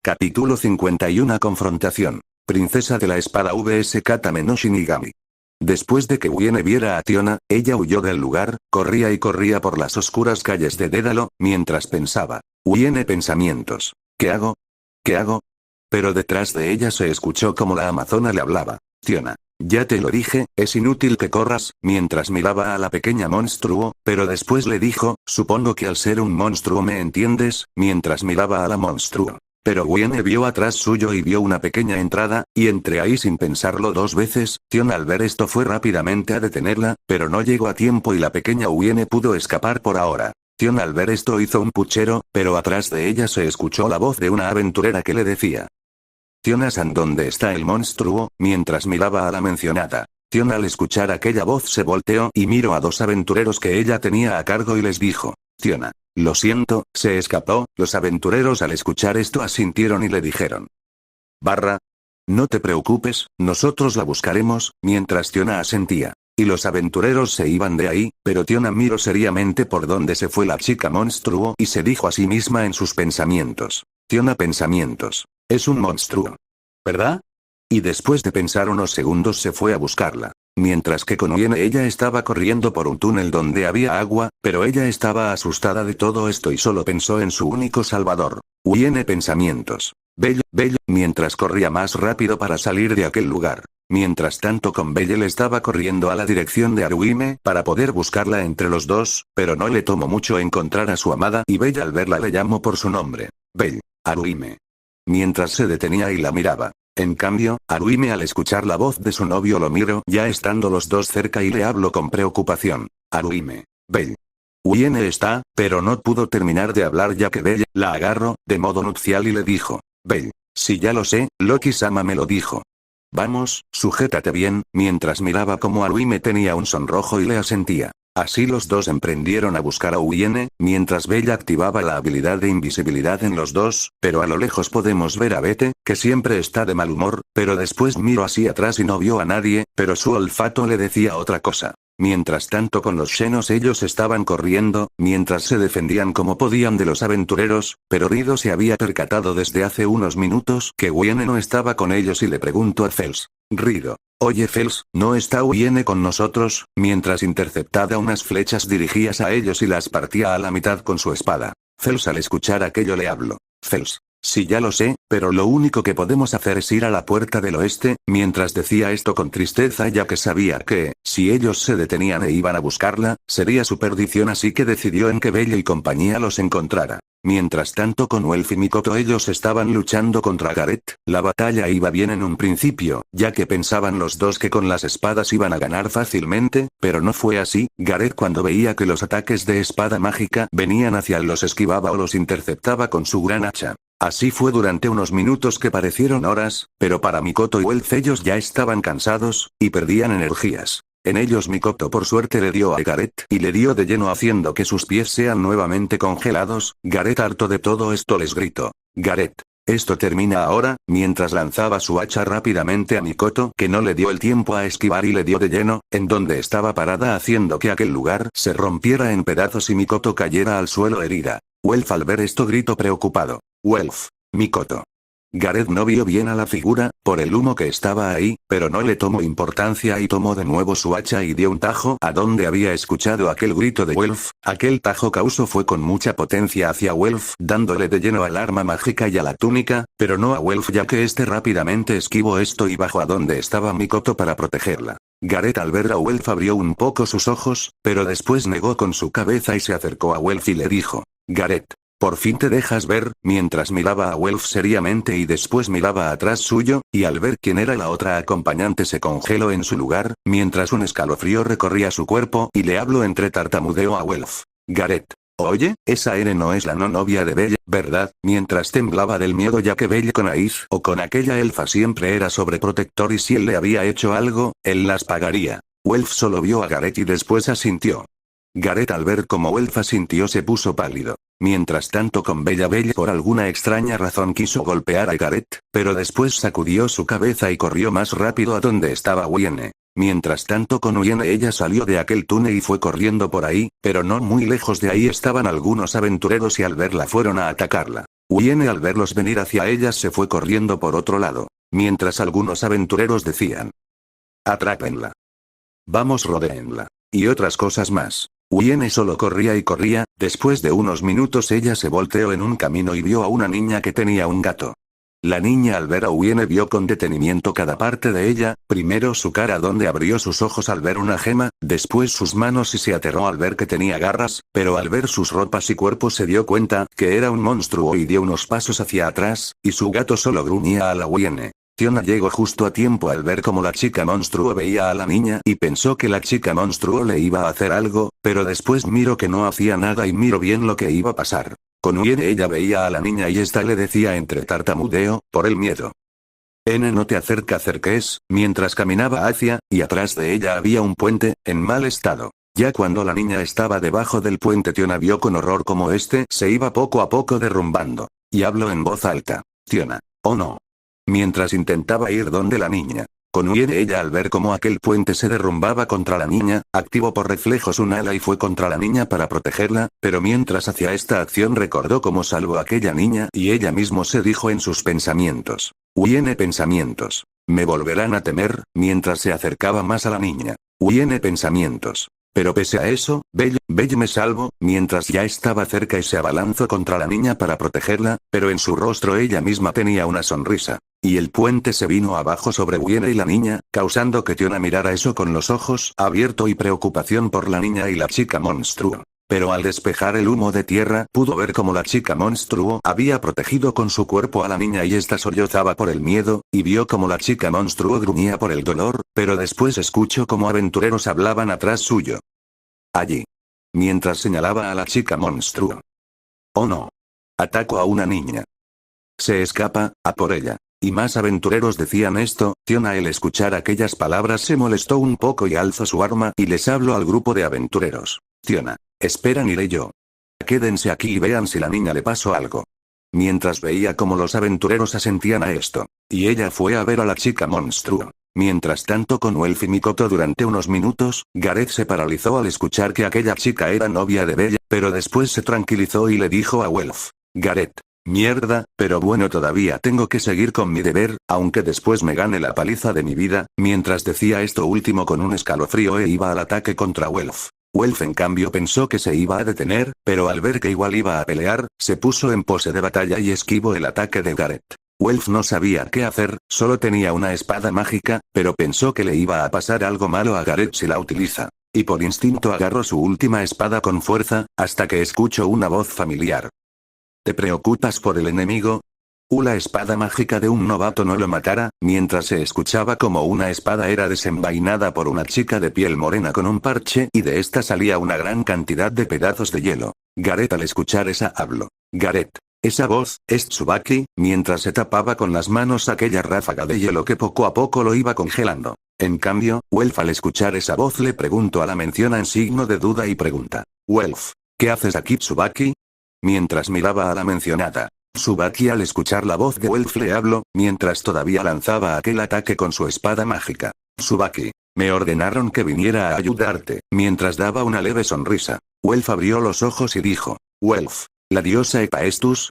Capítulo 51 Confrontación. Princesa de la Espada vs Katame no Shinigami. Después de que Uiene viera a Tiona, ella huyó del lugar, corría y corría por las oscuras calles de Dédalo, mientras pensaba. Uiene pensamientos. ¿Qué hago? ¿Qué hago? Pero detrás de ella se escuchó como la amazona le hablaba. Tiona. Ya te lo dije, es inútil que corras, mientras miraba a la pequeña monstruo, pero después le dijo, supongo que al ser un monstruo me entiendes, mientras miraba a la monstruo. Pero Uiene vio atrás suyo y vio una pequeña entrada, y entré ahí sin pensarlo dos veces. Tiona al ver esto fue rápidamente a detenerla, pero no llegó a tiempo y la pequeña Uiene pudo escapar por ahora. Tiona al ver esto hizo un puchero, pero atrás de ella se escuchó la voz de una aventurera que le decía. Tiona-san, ¿dónde está el monstruo? Mientras miraba a la mencionada. Tiona al escuchar aquella voz se volteó y miró a dos aventureros que ella tenía a cargo y les dijo. Tiona. Lo siento, se escapó. Los aventureros al escuchar esto asintieron y le dijeron. No te preocupes, nosotros la buscaremos, mientras Tiona asentía. Y los aventureros se iban de ahí, pero Tiona miró seriamente por donde se fue la chica monstruo y se dijo a sí misma en sus pensamientos. Tiona pensamientos. Es un monstruo. ¿Verdad? Y después de pensar unos segundos se fue a buscarla. Mientras que con Uiene ella estaba corriendo por un túnel donde había agua, pero ella estaba asustada de todo esto y solo pensó en su único salvador. Uiene pensamientos. Belle, mientras corría más rápido para salir de aquel lugar. Mientras tanto con Belle estaba corriendo a la dirección de Haruhime para poder buscarla entre los dos, pero no le tomó mucho encontrar a su amada y Belle al verla le llamó por su nombre. Belle, Haruhime. Mientras se detenía y la miraba. En cambio, Haruhime al escuchar la voz de su novio lo miró ya estando los dos cerca y le habló con preocupación. Haruhime. Belle. Uiene está, pero no pudo terminar de hablar ya que Belle la agarró, de modo nupcial y le dijo. Belle. Si ya lo sé, Loki-sama me lo dijo. Vamos, sujétate bien, mientras miraba como Haruhime tenía un sonrojo y le asentía. Así los dos emprendieron a buscar a Uiene, mientras Belle activaba la habilidad de invisibilidad en los dos, pero a lo lejos podemos ver a Bete, que siempre está de mal humor, pero después miró así atrás y no vio a nadie, pero su olfato le decía otra cosa. Mientras tanto con los Shenos ellos estaban corriendo, mientras se defendían como podían de los aventureros, pero Rido se había percatado desde hace unos minutos que Uiene no estaba con ellos y le preguntó a Fels. Rido. Oye Fels, ¿no está Uiene con nosotros? Mientras interceptada unas flechas dirigías a ellos y las partía a la mitad con su espada. Fels al escuchar aquello le habló. Fels. Sí ya lo sé, pero lo único que podemos hacer es ir a la puerta del oeste, mientras decía esto con tristeza ya que sabía que, si ellos se detenían e iban a buscarla, sería su perdición así que decidió en que Belle y compañía los encontrara. Mientras tanto con Uelf y Mikoto ellos estaban luchando contra Gareth, la batalla iba bien en un principio, ya que pensaban los dos que con las espadas iban a ganar fácilmente, pero no fue así. Gareth cuando veía que los ataques de espada mágica venían hacia él los esquivaba o los interceptaba con su gran hacha. Así fue durante unos minutos que parecieron horas, pero para Mikoto y Uelf ellos ya estaban cansados, y perdían energías. En ellos Mikoto por suerte le dio a Gareth y le dio de lleno haciendo que sus pies sean nuevamente congelados. Gareth harto de todo esto les gritó. Gareth. Esto termina ahora, mientras lanzaba su hacha rápidamente a Mikoto que no le dio el tiempo a esquivar y le dio de lleno, en donde estaba parada haciendo que aquel lugar se rompiera en pedazos y Mikoto cayera al suelo herida. Uelf al ver esto gritó preocupado. Uelf. Mikoto. Gareth no vio bien a la figura, por el humo que estaba ahí, pero no le tomó importancia y tomó de nuevo su hacha y dio un tajo a donde había escuchado aquel grito de Uelf. Aquel tajo causó fue con mucha potencia hacia Uelf, dándole de lleno al arma mágica y a la túnica, pero no a Uelf ya que este rápidamente esquivó esto y bajó a donde estaba Mikoto para protegerla. Gareth al ver a Uelf abrió un poco sus ojos, pero después negó con su cabeza y se acercó a Uelf y le dijo. Gareth. Por fin te dejas ver, mientras miraba a Uelf seriamente y después miraba atrás suyo, y al ver quién era la otra acompañante se congeló en su lugar, mientras un escalofrío recorría su cuerpo y le habló entre tartamudeo a Uelf. Gareth. Oye, esa Ere no es la no novia de Belle, ¿verdad? Mientras temblaba del miedo ya que Belle con Aiz o con aquella elfa siempre era sobreprotector y si él le había hecho algo, él las pagaría. Uelf solo vio a Gareth y después asintió. Gareth al ver cómo Uelf asintió se puso pálido. Mientras tanto con Belle por alguna extraña razón quiso golpear a Gareth, pero después sacudió su cabeza y corrió más rápido a donde estaba Uiene. Mientras tanto con Uiene ella salió de aquel túnel y fue corriendo por ahí, pero no muy lejos de ahí estaban algunos aventureros y al verla fueron a atacarla. Uiene al verlos venir hacia ellas se fue corriendo por otro lado, mientras algunos aventureros decían: «Atrápenla. Vamos, rodéenla». Y otras cosas más. Uiene solo corría y corría. Después de unos minutos ella se volteó en un camino y vio a una niña que tenía un gato. La niña al ver a Uiene vio con detenimiento cada parte de ella, primero su cara donde abrió sus ojos al ver una gema, después sus manos y se aterró al ver que tenía garras, pero al ver sus ropas y cuerpo se dio cuenta que era un monstruo y dio unos pasos hacia atrás, y su gato solo gruñía a la Uiene. Tiona llegó justo a tiempo al ver cómo la chica monstruo veía a la niña y pensó que la chica monstruo le iba a hacer algo, pero después miró que no hacía nada y miró bien lo que iba a pasar. Con Uiene ella veía a la niña y esta le decía entre tartamudeo, por el miedo: «No te acerques», mientras caminaba hacia, y atrás de ella había un puente, en mal estado. Ya cuando la niña estaba debajo del puente Tiona vio con horror cómo este se iba poco a poco derrumbando. Y habló en voz alta: «Tiona, oh no». Mientras intentaba ir donde la niña. Con Uiene ella al ver cómo aquel puente se derrumbaba contra la niña, activó por reflejos un ala y fue contra la niña para protegerla, pero mientras hacía esta acción recordó cómo salvó a aquella niña y ella mismo se dijo en sus pensamientos: «Uiene pensamientos. Me volverán a temer», mientras se acercaba más a la niña. Uiene pensamientos. Pero pese a eso, Belle me salvo, mientras ya estaba cerca y se abalanzó contra la niña para protegerla, pero en su rostro ella misma tenía una sonrisa. Y el puente se vino abajo sobre Uiene y la niña, causando que Tiona mirara eso con los ojos abiertos y preocupación por la niña y la chica monstruo. Pero al despejar el humo de tierra pudo ver cómo la chica monstruo había protegido con su cuerpo a la niña y ésta sollozaba por el miedo, y vio cómo la chica monstruo gruñía por el dolor, pero después escuchó cómo aventureros hablaban atrás suyo. Allí. Mientras señalaba a la chica monstruo. «Oh no. Ataco a una niña. Se escapa, a por ella». Y más aventureros decían esto. Tiona al escuchar aquellas palabras se molestó un poco y alzó su arma y les habló al grupo de aventureros. «Tiona, esperan iré yo. Quédense aquí y vean si la niña le pasó algo». Mientras veía cómo los aventureros asentían a esto. Y ella fue a ver a la chica monstruo. Mientras tanto con Welf y Mikoto durante unos minutos, Gareth se paralizó al escuchar que aquella chica era novia de Bella, pero después se tranquilizó y le dijo a Welf: «Gareth. Mierda, pero bueno, todavía tengo que seguir con mi deber, aunque después me gane la paliza de mi vida». Mientras decía esto último con un escalofrío iba al ataque contra Welf. Welf en cambio pensó que se iba a detener, pero al ver que igual iba a pelear, se puso en pose de batalla y esquivó el ataque de Gareth. Welf no sabía qué hacer, solo tenía una espada mágica, pero pensó que le iba a pasar algo malo a Gareth si la utiliza. Y por instinto agarró su última espada con fuerza, hasta que escuchó una voz familiar. ¿Te preocupas por el enemigo? La espada mágica de un novato no lo matara, mientras se escuchaba como una espada era desenvainada por una chica de piel morena con un parche y de esta salía una gran cantidad de pedazos de hielo. Gareth al escuchar esa habló. «Gareth. Esa voz, es Tsubaki», mientras se tapaba con las manos aquella ráfaga de hielo que poco a poco lo iba congelando. En cambio, Welf al escuchar esa voz le preguntó a la menciona en signo de duda y pregunta: «Welf, ¿qué haces aquí, Tsubaki?». Mientras miraba a la mencionada. Tsubaki al escuchar la voz de Welf le habló, mientras todavía lanzaba aquel ataque con su espada mágica. «Tsubaki. Me ordenaron que viniera a ayudarte», mientras daba una leve sonrisa. Welf abrió los ojos y dijo: «Welf. ¿La diosa Hephaestus?».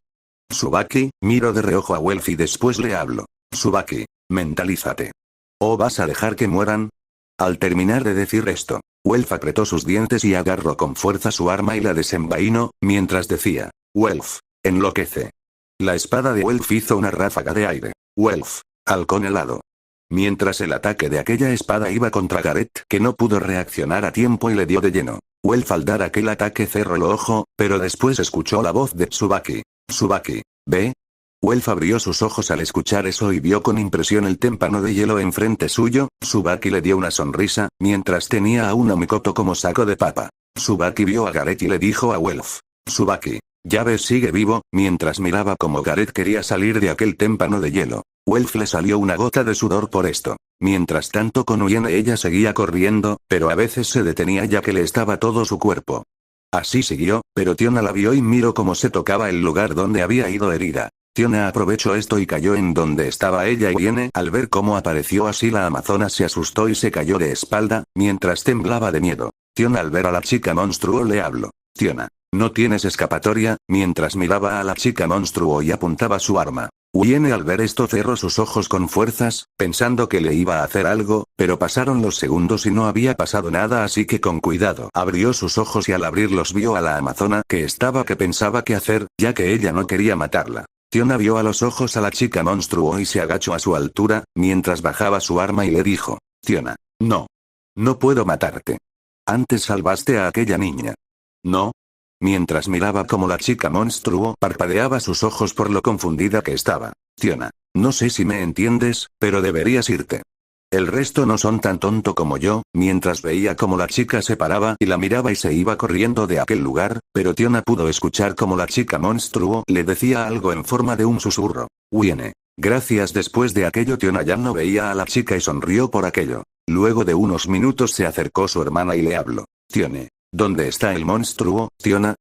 Tsubaki, miró de reojo a Welf y después le habló. «Tsubaki, mentalízate. ¿O vas a dejar que mueran?». Al terminar de decir esto, Welf apretó sus dientes y agarró con fuerza su arma y la desenvainó, mientras decía: «Welf, enloquece». La espada de Welf hizo una ráfaga de aire. Welf, halcón helado. Mientras el ataque de aquella espada iba contra Gareth, que no pudo reaccionar a tiempo y le dio de lleno. Welf al dar aquel ataque cerró el ojo, pero después escuchó la voz de Tsubaki. «Tsubaki, ¿ve?». Welf abrió sus ojos al escuchar eso y vio con impresión el témpano de hielo enfrente suyo. Tsubaki le dio una sonrisa, mientras tenía a una Mikoto como saco de papa. Tsubaki vio a Gareth y le dijo a Welf: «Tsubaki, ya ves, sigue vivo», mientras miraba como Gareth quería salir de aquel témpano de hielo. Welf le salió una gota de sudor por esto. Mientras tanto con Uiene ella seguía corriendo, pero a veces se detenía ya que le estaba todo su cuerpo. Así siguió, pero Tiona la vio y miró cómo se tocaba el lugar donde había ido herida. Tiona aprovechó esto y cayó en donde estaba ella y Uiene al ver cómo apareció así la amazona se asustó y se cayó de espalda, mientras temblaba de miedo. Tiona al ver a la chica monstruo le habló. «Tiona. No tienes escapatoria, mientras miraba a la chica monstruo y apuntaba su arma. Uiene al ver esto cerró sus ojos con fuerzas, pensando que le iba a hacer algo, pero pasaron los segundos y no había pasado nada, así que con cuidado abrió sus ojos y al abrirlos vio a la amazona que pensaba qué hacer, ya que ella no quería matarla. Tiona vio a los ojos a la chica monstruo y se agachó a su altura, mientras bajaba su arma y le dijo, Tiona, no. No puedo matarte. Antes salvaste a aquella niña. ¿No? Mientras miraba como la chica monstruo parpadeaba sus ojos por lo confundida que estaba. Tiona, no sé si me entiendes, pero deberías irte. El resto no son tan tonto como yo, mientras veía como la chica se paraba y la miraba y se iba corriendo de aquel lugar, pero Tiona pudo escuchar como la chica monstruo le decía algo en forma de un susurro. Viene. Gracias. Después de aquello Tiona ya no veía a la chica y sonrió por aquello. Luego de unos minutos se acercó su hermana y le habló. Tione. ¿Dónde está el monstruo, Tiona?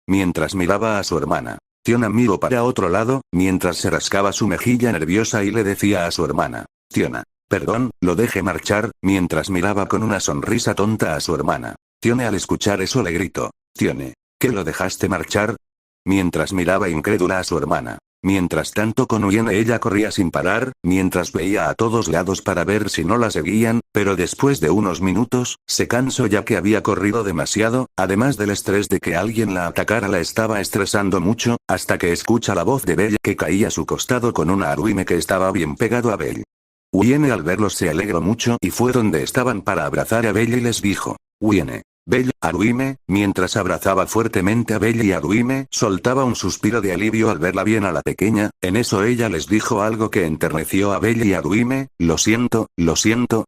Mientras miraba a su hermana, Tiona miró para otro lado, mientras se rascaba su mejilla nerviosa y le decía a su hermana. Tiona. Perdón, lo dejé marchar, mientras miraba con una sonrisa tonta a su hermana. Tione al escuchar eso le gritó. Tione. ¿Qué lo dejaste marchar? Mientras miraba incrédula a su hermana. Mientras tanto con Uiene ella corría sin parar, mientras veía a todos lados para ver si no la seguían, pero después de unos minutos, se cansó ya que había corrido demasiado, además del estrés de que alguien la atacara la estaba estresando mucho, hasta que escucha la voz de Belle que caía a su costado con una Aruime que estaba bien pegado a Belle. Uiene al verlos se alegró mucho y fue donde estaban para abrazar a Belle y les dijo. Uiene. Belle, Aruime, mientras abrazaba fuertemente a Belle y Aruime soltaba un suspiro de alivio al verla bien a la pequeña, en eso ella les dijo algo que enterneció a Belle y Aruime, lo siento,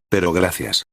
pero gracias.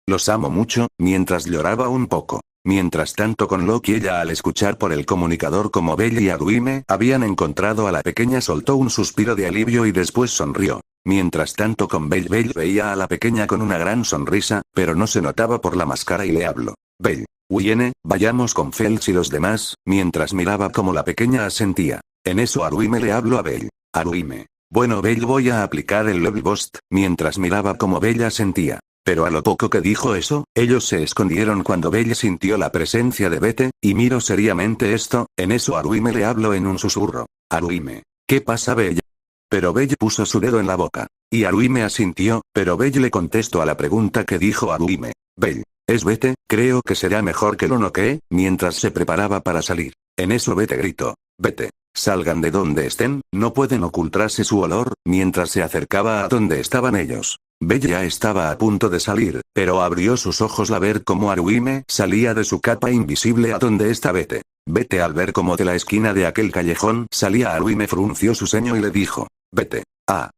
Los amo mucho, mientras lloraba un poco. Mientras tanto con Loki ella al escuchar por el comunicador como Belle y Aruime habían encontrado a la pequeña soltó un suspiro de alivio y después sonrió. Mientras tanto con Belle veía a la pequeña con una gran sonrisa, pero no se notaba por la máscara y le habló. Belle. Uiene, vayamos con Fels y los demás, mientras miraba como la pequeña asentía. En eso Aruime le habló a Belle. Aruime. Bueno Belle voy a aplicar el Level Boost, mientras miraba como Belle asentía. Pero a lo poco que dijo eso, ellos se escondieron cuando Belle sintió la presencia de Bete, y miró seriamente esto, en eso Aruime le habló en un susurro. Aruime. ¿Qué pasa Belle? Pero Belle puso su dedo en la boca. Y Aruime asintió, pero Belle le contestó a la pregunta que dijo Aruime. Belle. Es Bete, creo que será mejor que lo noquee, mientras se preparaba para salir. En eso Bete gritó. Bete. Salgan de donde estén, no pueden ocultarse su olor, mientras se acercaba a donde estaban ellos. Belle ya estaba a punto de salir, pero abrió sus ojos al ver cómo Aruime salía de su capa invisible a donde está Bete. Bete al ver cómo de la esquina de aquel callejón salía Aruime frunció su ceño y le dijo. Bete. Ah.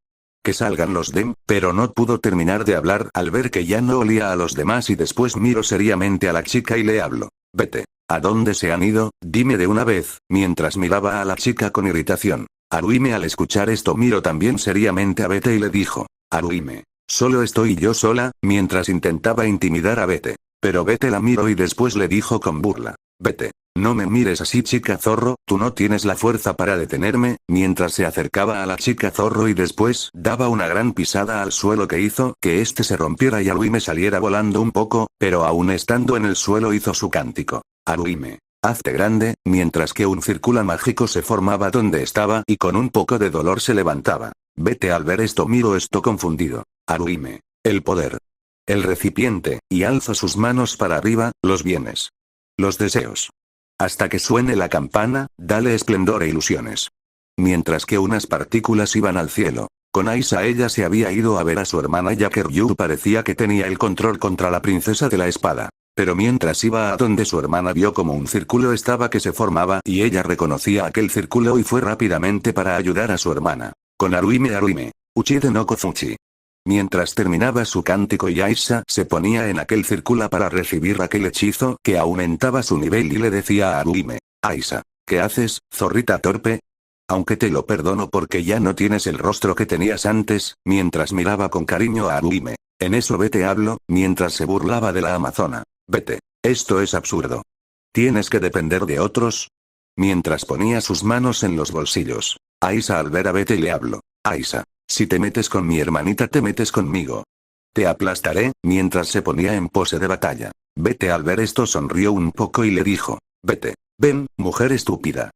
Que salgan los dem, pero no pudo terminar de hablar al ver que ya no olía a los demás y después miró seriamente a la chica y le habló. Bete. ¿A dónde se han ido? Dime de una vez, mientras miraba a la chica con irritación. Aruime al escuchar esto miró también seriamente a Bete y le dijo. Aruime. Solo estoy yo sola, mientras intentaba intimidar a Bete. Pero Bete la miró y después le dijo con burla. Bete. No me mires así chica zorro, tú no tienes la fuerza para detenerme, mientras se acercaba a la chica zorro y después daba una gran pisada al suelo que hizo que este se rompiera y Aruime saliera volando un poco, pero aún estando en el suelo hizo su cántico. Aruime. Hazte grande, mientras que un círculo mágico se formaba donde estaba y con un poco de dolor se levantaba. Bete al ver esto miró esto confundido. Aruime. El poder. El recipiente, y alza sus manos para arriba, los bienes. Los deseos. Hasta que suene la campana, dale esplendor e ilusiones. Mientras que unas partículas iban al cielo. Con Aisa ella se había ido a ver a su hermana ya que Ryu parecía que tenía el control contra la princesa de la espada. Pero mientras iba a donde su hermana vio como un círculo estaba que se formaba y ella reconocía aquel círculo y fue rápidamente para ayudar a su hermana. Con Aruime. Uchide no Kofuchi. Mientras terminaba su cántico y Aisa se ponía en aquel círculo para recibir aquel hechizo que aumentaba su nivel y le decía a Aruime. Aisa. ¿Qué haces, zorrita torpe? Aunque te lo perdono porque ya no tienes el rostro que tenías antes, mientras miraba con cariño a Aruime. En eso Bete habló, mientras se burlaba de la amazona. Bete. Esto es absurdo. ¿Tienes que depender de otros? Mientras ponía sus manos en los bolsillos. Aisa al ver a Bete le habló. Aisa. Si te metes con mi hermanita te metes conmigo. Te aplastaré, mientras se ponía en pose de batalla. Bete al ver esto sonrió un poco y le dijo. Bete. Ven, mujer estúpida.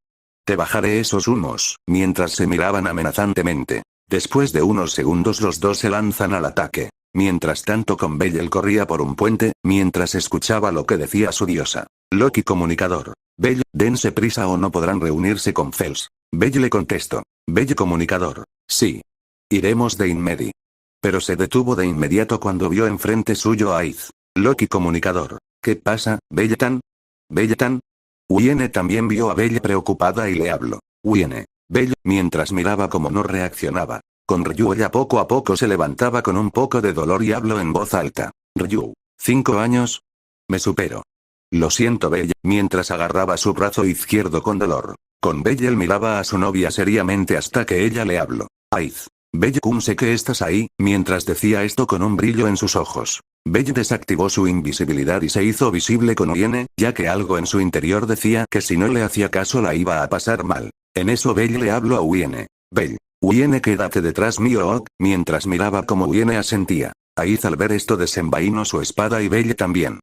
Te bajaré esos humos, mientras se miraban amenazantemente. Después de unos segundos los dos se lanzan al ataque. Mientras tanto con Belle corría por un puente, mientras escuchaba lo que decía su diosa. Loki comunicador. Belle, dense prisa o no podrán reunirse con Fels. Belle le contestó. Belle comunicador. Sí. Iremos de inmedi. Pero se detuvo de inmediato cuando vio enfrente suyo a Iz. Loki comunicador. ¿Qué pasa, Belletan? ¿Belletan? Wiene también vio a Belle preocupada y le habló. Wiene. Belle, mientras miraba cómo no reaccionaba. Con Ryu ella poco a poco se levantaba con un poco de dolor y habló en voz alta. Ryu. 5 años. Me supero. Lo siento Belle, mientras agarraba su brazo izquierdo con dolor. Con Belle él miraba a su novia seriamente hasta que ella le habló. Aiz. Belle-kun sé que estás ahí, mientras decía esto con un brillo en sus ojos. Belle desactivó su invisibilidad y se hizo visible con Wiene, ya que algo en su interior decía que si no le hacía caso la iba a pasar mal. En eso Belle le habló a Wiene. Belle. Wiene quédate detrás mío ok, mientras miraba como Wiene asentía. Aiz al ver esto desenvainó su espada y Belle también.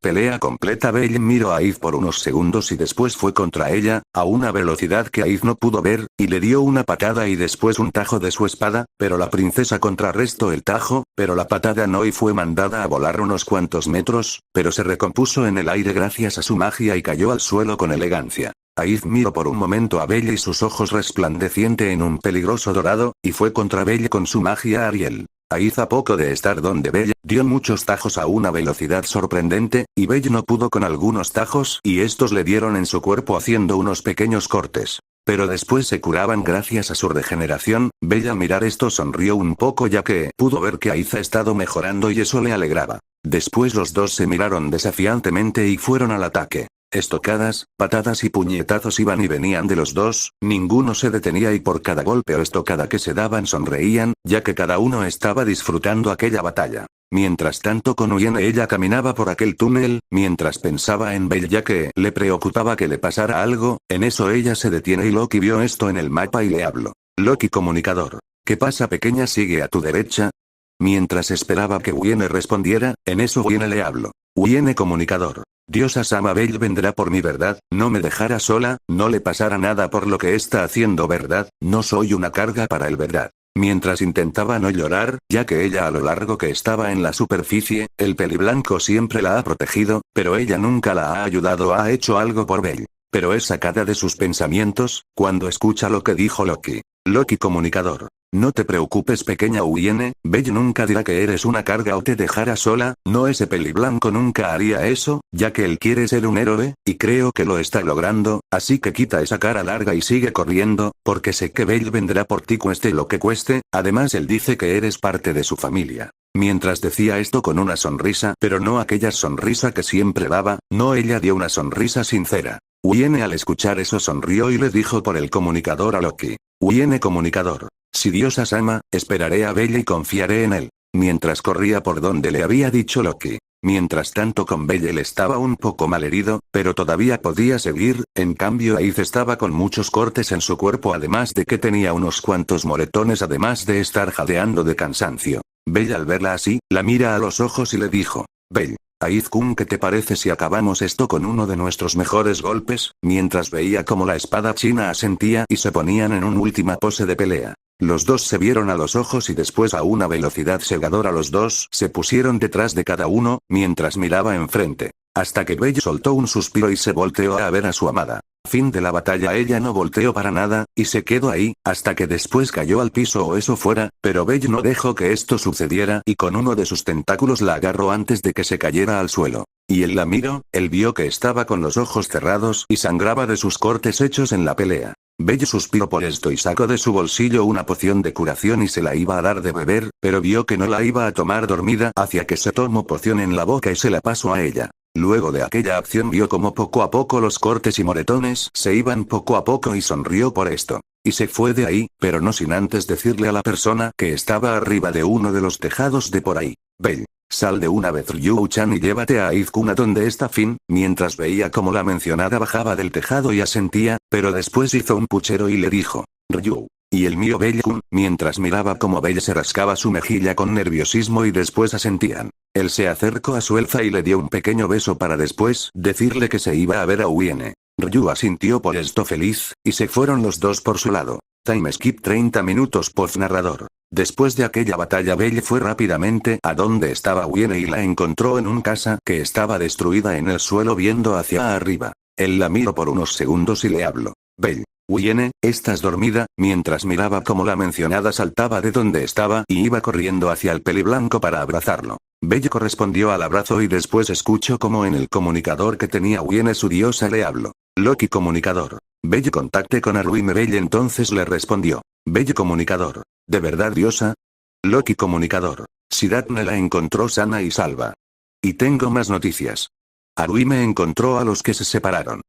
Pelea completa. Belle miró a Aiz por unos segundos y después fue contra ella, a una velocidad que Aiz no pudo ver, y le dio una patada y después un tajo de su espada, pero la princesa contrarrestó el tajo, pero la patada no y fue mandada a volar unos cuantos metros, pero se recompuso en el aire gracias a su magia y cayó al suelo con elegancia. Aiz miró por un momento a Belle y sus ojos resplandeciente en un peligroso dorado, y fue contra Belle con su magia Ariel. Aiz a poco de estar donde Belle, dio muchos tajos a una velocidad sorprendente, y Belle no pudo con algunos tajos y estos le dieron en su cuerpo haciendo unos pequeños cortes. Pero después se curaban gracias a su regeneración. Belle al mirar esto sonrió un poco ya que pudo ver que Aiz ha estado mejorando y eso le alegraba. Después los dos se miraron desafiantemente y fueron al ataque. Estocadas, patadas y puñetazos iban y venían de los dos, ninguno se detenía y por cada golpe o estocada que se daban sonreían, ya que cada uno estaba disfrutando aquella batalla. Mientras tanto con Wiene ella caminaba por aquel túnel, mientras pensaba en Belle ya que le preocupaba que le pasara algo, en eso ella se detiene y Loki vio esto en el mapa y le habló. Loki comunicador. ¿Qué pasa pequeña? Sigue a tu derecha. Mientras esperaba que Wiene respondiera, en eso Wiene le habló. Wiene comunicador. Diosa Sama Belle vendrá por mi verdad, no me dejará sola, no le pasará nada por lo que está haciendo verdad, no soy una carga para el verdad. Mientras intentaba no llorar, ya que ella a lo largo que estaba en la superficie, el peliblanco siempre la ha protegido, pero ella nunca la ha ayudado o ha hecho algo por Belle. Pero es sacada de sus pensamientos, cuando escucha lo que dijo Loki. Loki comunicador. No te preocupes pequeña Wiene, Belle nunca dirá que eres una carga o te dejará sola, no ese peliblanco nunca haría eso, ya que él quiere ser un héroe, y creo que lo está logrando, así que quita esa cara larga y sigue corriendo, porque sé que Belle vendrá por ti cueste lo que cueste, además él dice que eres parte de su familia. Mientras decía esto con una sonrisa, pero no aquella sonrisa que siempre daba, no ella dio una sonrisa sincera. Wiene al escuchar eso sonrió y le dijo por el comunicador a Loki. Wiene comunicador. Si Diosa Sama, esperaré a Belle y confiaré en él. Mientras corría por donde le había dicho Loki. Mientras tanto con Belle él estaba un poco malherido, pero todavía podía seguir, en cambio Aiz estaba con muchos cortes en su cuerpo además de que tenía unos cuantos moretones además de estar jadeando de cansancio. Belle al verla así, la mira a los ojos y le dijo. Belle. Aiz-kun, ¿qué te parece si acabamos esto con uno de nuestros mejores golpes? Mientras veía como la espada china asentía y se ponían en una última pose de pelea. Los dos se vieron a los ojos y después a una velocidad cegadora los dos se pusieron detrás de cada uno, mientras miraba enfrente. Hasta que Belle soltó un suspiro y se volteó a ver a su amada. Fin de la batalla. Ella no volteó para nada, y se quedó ahí, hasta que después cayó al piso o eso fuera, pero Belle no dejó que esto sucediera y con uno de sus tentáculos la agarró antes de que se cayera al suelo. Y él la miró, él vio que estaba con los ojos cerrados y sangraba de sus cortes hechos en la pelea. Belle suspiró por esto y sacó de su bolsillo una poción de curación y se la iba a dar de beber, pero vio que no la iba a tomar dormida, hacia que se tomó poción en la boca y se la pasó a ella. Luego de aquella acción vio como poco a poco los cortes y moretones se iban poco a poco y sonrió por esto. Y se fue de ahí, pero no sin antes decirle a la persona que estaba arriba de uno de los tejados de por ahí. Belle, sal de una vez Ryu-chan y llévate a Aiz-kun a donde está Fin, mientras veía como la mencionada bajaba del tejado y asentía, pero después hizo un puchero y le dijo. Ryu. Y el mío Belle-kun, mientras miraba como Belle se rascaba su mejilla con nerviosismo y después asentían. Él se acercó a su elfa y le dio un pequeño beso para después decirle que se iba a ver a Wiene. Ryu asintió por esto feliz, y se fueron los dos por su lado. Time skip 30 minutos post narrador. Después de aquella batalla Belle fue rápidamente a donde estaba Wiene y la encontró en una casa que estaba destruida en el suelo viendo hacia arriba. Él la miró por unos segundos y le habló. Belle. Wiene, ¿estás dormida? Mientras miraba cómo la mencionada saltaba de donde estaba y iba corriendo hacia el peliblanco para abrazarlo. Belle correspondió al abrazo y después escuchó como en el comunicador que tenía Wiene su diosa le habló. Loki comunicador. Belle contacte con Aruime. Belle entonces le respondió. Belle comunicador. ¿De verdad diosa? Loki comunicador. Sidatne la encontró sana y salva. Y tengo más noticias. Aruime encontró a los que se separaron.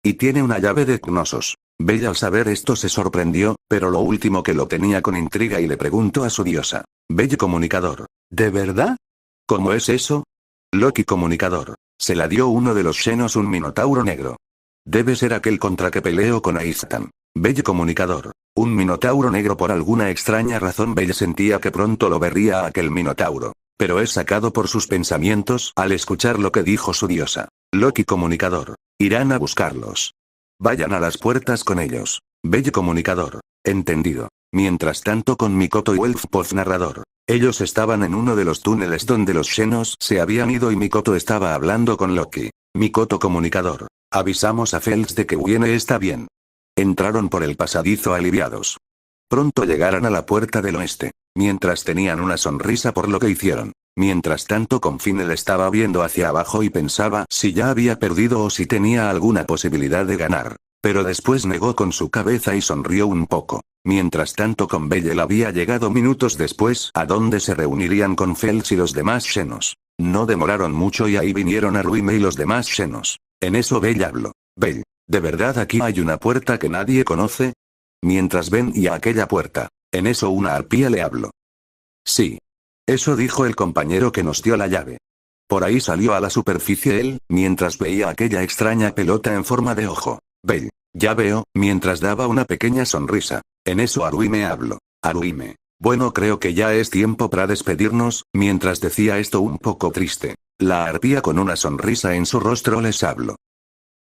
Y tiene una llave de Knossos. Belle al saber esto se sorprendió, pero lo último que lo tenía con intriga y le preguntó a su diosa. Belle comunicador. ¿De verdad? ¿Cómo es eso? Loki comunicador. Se la dio uno de los Xenos, un minotauro negro. Debe ser aquel contra que peleó con Aiztan. Belle comunicador. Un minotauro negro. Por alguna extraña razón Belle sentía que pronto lo vería a aquel minotauro. Pero es sacado por sus pensamientos al escuchar lo que dijo su diosa. Loki comunicador. Irán a buscarlos. Vayan a las puertas con ellos. Belle comunicador. Entendido. Mientras tanto con Mikoto y Wolf post narrador. Ellos estaban en uno de los túneles donde los Xenos se habían ido y Mikoto estaba hablando con Loki. Mikoto comunicador. Avisamos a Fels de que Wiene está bien. Entraron por el pasadizo aliviados. Pronto llegaron a la puerta del oeste. Mientras tenían una sonrisa por lo que hicieron. Mientras tanto con Finel estaba viendo hacia abajo y pensaba si ya había perdido o si tenía alguna posibilidad de ganar. Pero después negó con su cabeza y sonrió un poco. Mientras tanto con Belle había llegado minutos después a donde se reunirían con Fels y los demás Xenos. No demoraron mucho y ahí vinieron Aruime y los demás Xenos. En eso Belle habló. Belle, ¿de verdad aquí hay una puerta que nadie conoce? Mientras ven y a aquella puerta. En eso una arpía le habló. Sí. Eso dijo el compañero que nos dio la llave. Por ahí salió a la superficie él, mientras veía aquella extraña pelota en forma de ojo. Belle, ya veo, mientras daba una pequeña sonrisa. En eso Aruime habló. Aruime. Bueno, creo que ya es tiempo para despedirnos. Mientras decía esto un poco triste. La arpía con una sonrisa en su rostro les habló.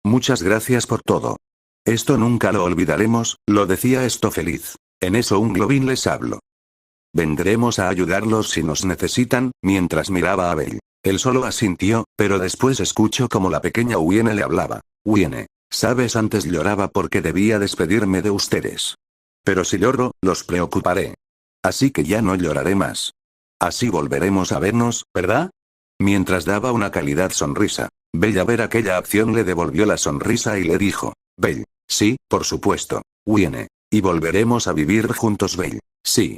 Muchas gracias por todo. Esto nunca lo olvidaremos, lo decía esto feliz. En eso un globín les habló. Vendremos a ayudarlos si nos necesitan, mientras miraba a Belle. Él solo asintió, pero después escuchó como la pequeña Wiene le hablaba. Wiene, sabes, antes lloraba porque debía despedirme de ustedes. Pero si lloro, los preocuparé. Así que ya no lloraré más. Así volveremos a vernos, ¿verdad? Mientras daba una cálida sonrisa. Belle a ver aquella acción le devolvió la sonrisa y le dijo. Belle, sí, por supuesto. Wiene. Y volveremos a vivir juntos. Belle, sí.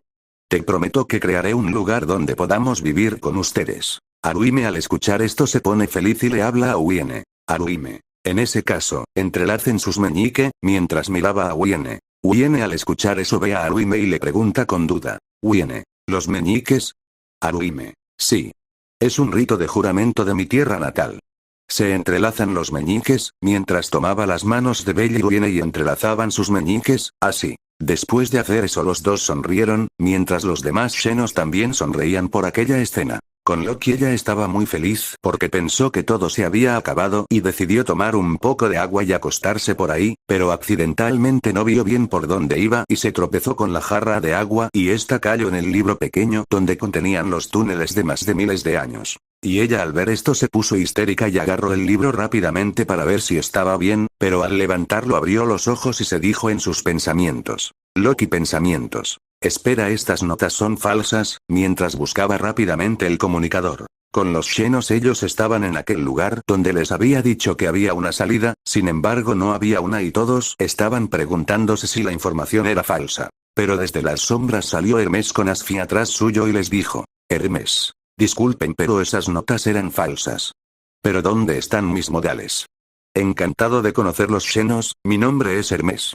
Te prometo que crearé un lugar donde podamos vivir con ustedes. Aruime al escuchar esto se pone feliz y le habla a Wiene. Aruime. En ese caso, entrelacen sus meñique, mientras miraba a Wiene. Wiene al escuchar eso ve a Aruime y le pregunta con duda. Wiene, ¿los meñiques? Aruime. Sí. Es un rito de juramento de mi tierra natal. Se entrelazan los meñiques, mientras tomaba las manos de Belle y Wiene y entrelazaban sus meñiques, así. Después de hacer eso los dos sonrieron, mientras los demás Xenos también sonreían por aquella escena. Con Loki ella estaba muy feliz porque pensó que todo se había acabado y decidió tomar un poco de agua y acostarse por ahí, pero accidentalmente no vio bien por dónde iba y se tropezó con la jarra de agua y esta cayó en el libro pequeño donde contenían los túneles de más de miles de años. Y ella al ver esto se puso histérica y agarró el libro rápidamente para ver si estaba bien, pero al levantarlo abrió los ojos y se dijo en sus pensamientos. Loki pensamientos. Espera, estas notas son falsas, mientras buscaba rápidamente el comunicador. Con los Xenos ellos estaban en aquel lugar donde les había dicho que había una salida, sin embargo no había una y todos estaban preguntándose si la información era falsa. Pero desde las sombras salió Hermes con Asfi atrás suyo y les dijo. Hermes. Disculpen, pero esas notas eran falsas. ¿Pero dónde están mis modales? Encantado de conocer los Xenos, mi nombre es Hermes.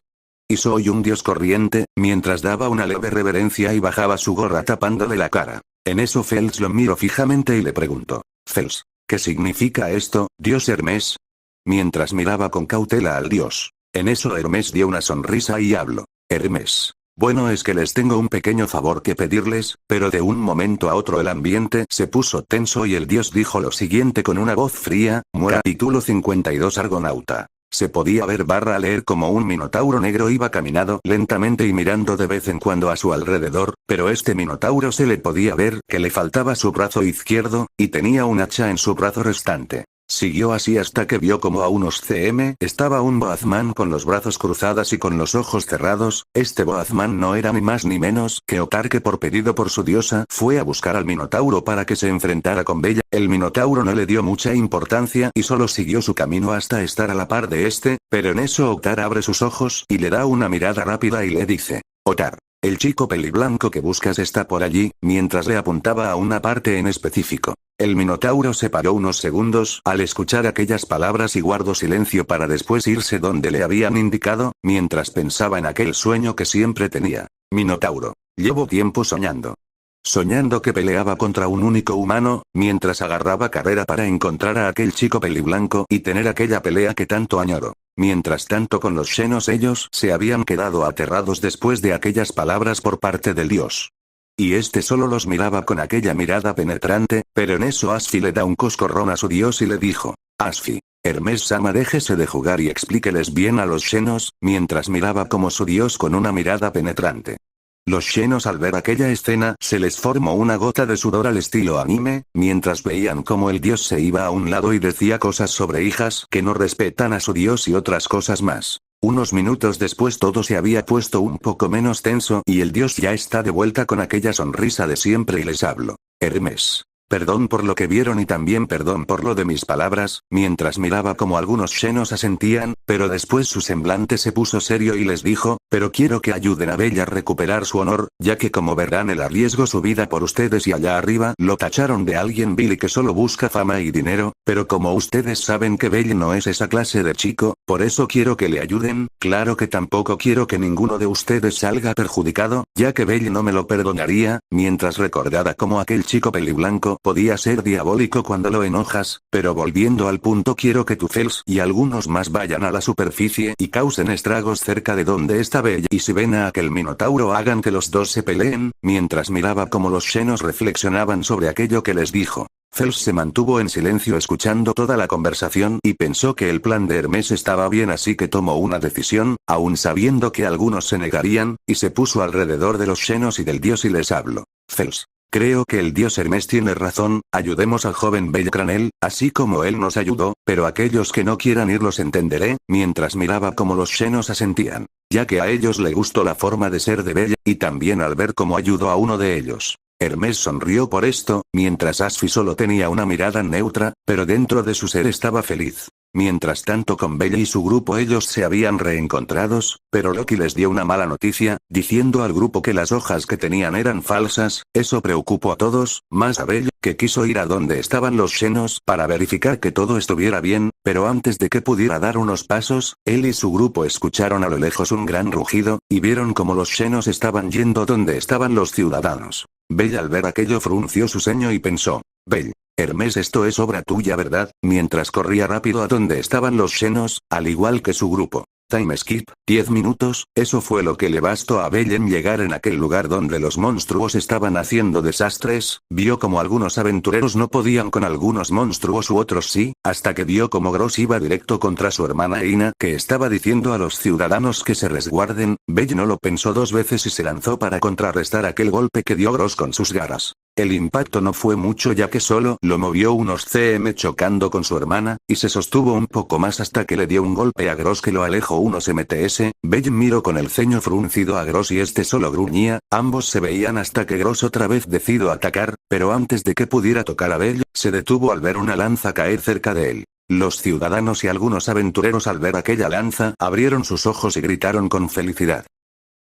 Y soy un dios corriente, mientras daba una leve reverencia y bajaba su gorra tapándole la cara. En eso Fels lo miró fijamente y le preguntó. Fels, ¿qué significa esto, dios Hermes? Mientras miraba con cautela al dios. En eso Hermes dio una sonrisa y habló. Hermes. Bueno, es que les tengo un pequeño favor que pedirles, pero de un momento a otro el ambiente se puso tenso y el dios dijo lo siguiente con una voz fría. Muera. Título 52 Argonauta. Se podía ver barra leer como un minotauro negro iba caminando lentamente y mirando de vez en cuando a su alrededor, pero este minotauro se le podía ver que le faltaba su brazo izquierdo, y tenía un hacha en su brazo restante. Siguió así hasta que vio como a unos cm estaba un Boazman con los brazos cruzados y con los ojos cerrados. Este Boazman no era ni más ni menos que Otar, que por pedido por su diosa fue a buscar al Minotauro para que se enfrentara con Bella. El Minotauro no le dio mucha importancia y solo siguió su camino hasta estar a la par de este, pero en eso Otar abre sus ojos y le da una mirada rápida y le dice: Otar, el chico peliblanco que buscas está por allí, mientras le apuntaba a una parte en específico. El Minotauro se paró unos segundos al escuchar aquellas palabras y guardó silencio para después irse donde le habían indicado, mientras pensaba en aquel sueño que siempre tenía. Minotauro. Llevo tiempo soñando. Soñando que peleaba contra un único humano, mientras agarraba carrera para encontrar a aquel chico peliblanco y tener aquella pelea que tanto añoro. Mientras tanto con los Xenos ellos se habían quedado aterrados después de aquellas palabras por parte del dios. Y este solo los miraba con aquella mirada penetrante, pero en eso Asfi le da un coscorrón a su dios y le dijo: Asfi, Hermes-sama, déjese de jugar y explíqueles bien a los Xenos, mientras miraba como su dios con una mirada penetrante. Los Xenos al ver aquella escena se les formó una gota de sudor al estilo anime, mientras veían cómo el dios se iba a un lado y decía cosas sobre hijas que no respetan a su dios y otras cosas más. Unos minutos después todo se había puesto un poco menos tenso y el dios ya está de vuelta con aquella sonrisa de siempre y les habló: Hermes. Perdón por lo que vieron y también perdón por lo de mis palabras, mientras miraba como algunos Xenos asentían, pero después su semblante se puso serio y les dijo: pero quiero que ayuden a Bella a recuperar su honor, ya que como verán él arriesgó su vida por ustedes y allá arriba lo tacharon de alguien vil y que solo busca fama y dinero, pero como ustedes saben que Bella no es esa clase de chico, por eso quiero que le ayuden. Claro que tampoco quiero que ninguno de ustedes salga perjudicado, ya que Bella no me lo perdonaría, mientras recordaba como aquel chico peliblanco podía ser diabólico cuando lo enojas, pero volviendo al punto, quiero que Tufels y algunos más vayan a la superficie y causen estragos cerca de donde está Bella, y si ven a aquel minotauro hagan que los dos se peleen. Mientras miraba como los Xenos reflexionaban sobre aquello que les dijo, Fels se mantuvo en silencio escuchando toda la conversación y pensó que el plan de Hermes estaba bien, así que tomó una decisión, aun sabiendo que algunos se negarían, y se puso alrededor de los Xenos y del dios y les habló: Fels. Creo que el dios Hermes tiene razón, ayudemos al joven Belcranel, así como él nos ayudó, pero aquellos que no quieran ir los entenderé, mientras miraba como los Xenos asentían, ya que a ellos le gustó la forma de ser de Bella, y también al ver cómo ayudó a uno de ellos. Hermes sonrió por esto, mientras Asfi solo tenía una mirada neutra, pero dentro de su ser estaba feliz. Mientras tanto con Bella y su grupo ellos se habían reencontrados, pero Loki les dio una mala noticia, diciendo al grupo que las hojas que tenían eran falsas. Eso preocupó a todos, más a Bella, que quiso ir a donde estaban los Xenos para verificar que todo estuviera bien, pero antes de que pudiera dar unos pasos, él y su grupo escucharon a lo lejos un gran rugido, y vieron como los Xenos estaban yendo donde estaban los ciudadanos. Bella al ver aquello frunció su ceño y pensó: Bella. Hermes, esto es obra tuya, ¿verdad? Mientras corría rápido a donde estaban los Xenos, al igual que su grupo. Time skip, 10 minutos, eso fue lo que le bastó a Bella en llegar en aquel lugar donde los monstruos estaban haciendo desastres. Vio como algunos aventureros no podían con algunos monstruos u otros sí, hasta que vio como Gross iba directo contra su hermana Ina, que estaba diciendo a los ciudadanos que se resguarden. Bella no lo pensó dos veces y se lanzó para contrarrestar aquel golpe que dio Gross con sus garras. El impacto no fue mucho ya que solo lo movió unos cm chocando con su hermana, y se sostuvo un poco más hasta que le dio un golpe a Gross que lo alejó unos mts. Bella miró con el ceño fruncido a Gross y este solo gruñía. Ambos se veían hasta que Gross otra vez decidió atacar, pero antes de que pudiera tocar a Bella, se detuvo al ver una lanza caer cerca de él. Los ciudadanos y algunos aventureros al ver aquella lanza abrieron sus ojos y gritaron con felicidad.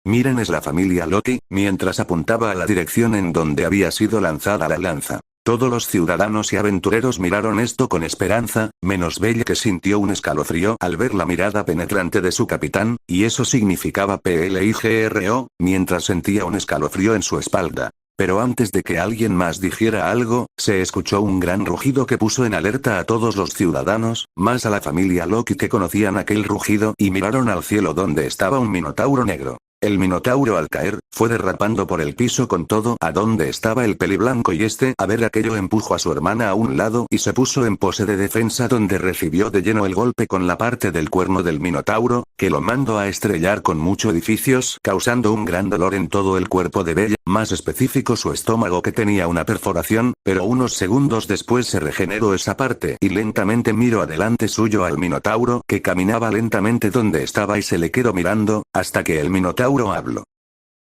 Miren, es la familia Loki, mientras apuntaba a la dirección en donde había sido lanzada la lanza. Todos los ciudadanos y aventureros miraron esto con esperanza, menos Bella, que sintió un escalofrío al ver la mirada penetrante de su capitán, y eso significaba peligro, mientras sentía un escalofrío en su espalda. Pero antes de que alguien más dijera algo, se escuchó un gran rugido que puso en alerta a todos los ciudadanos, más a la familia Loki, que conocían aquel rugido y miraron al cielo donde estaba un minotauro negro. El minotauro al caer, fue derrapando por el piso con todo a donde estaba el peliblanco y este a ver aquello empujó a su hermana a un lado y se puso en pose de defensa donde recibió de lleno el golpe con la parte del cuerno del minotauro, que lo mandó a estrellar con muchos edificios causando un gran dolor en todo el cuerpo de Bella, más específico su estómago que tenía una perforación, pero unos segundos después se regeneró esa parte y lentamente miró adelante suyo al minotauro que caminaba lentamente donde estaba y se le quedó mirando, hasta que el minotauro habló.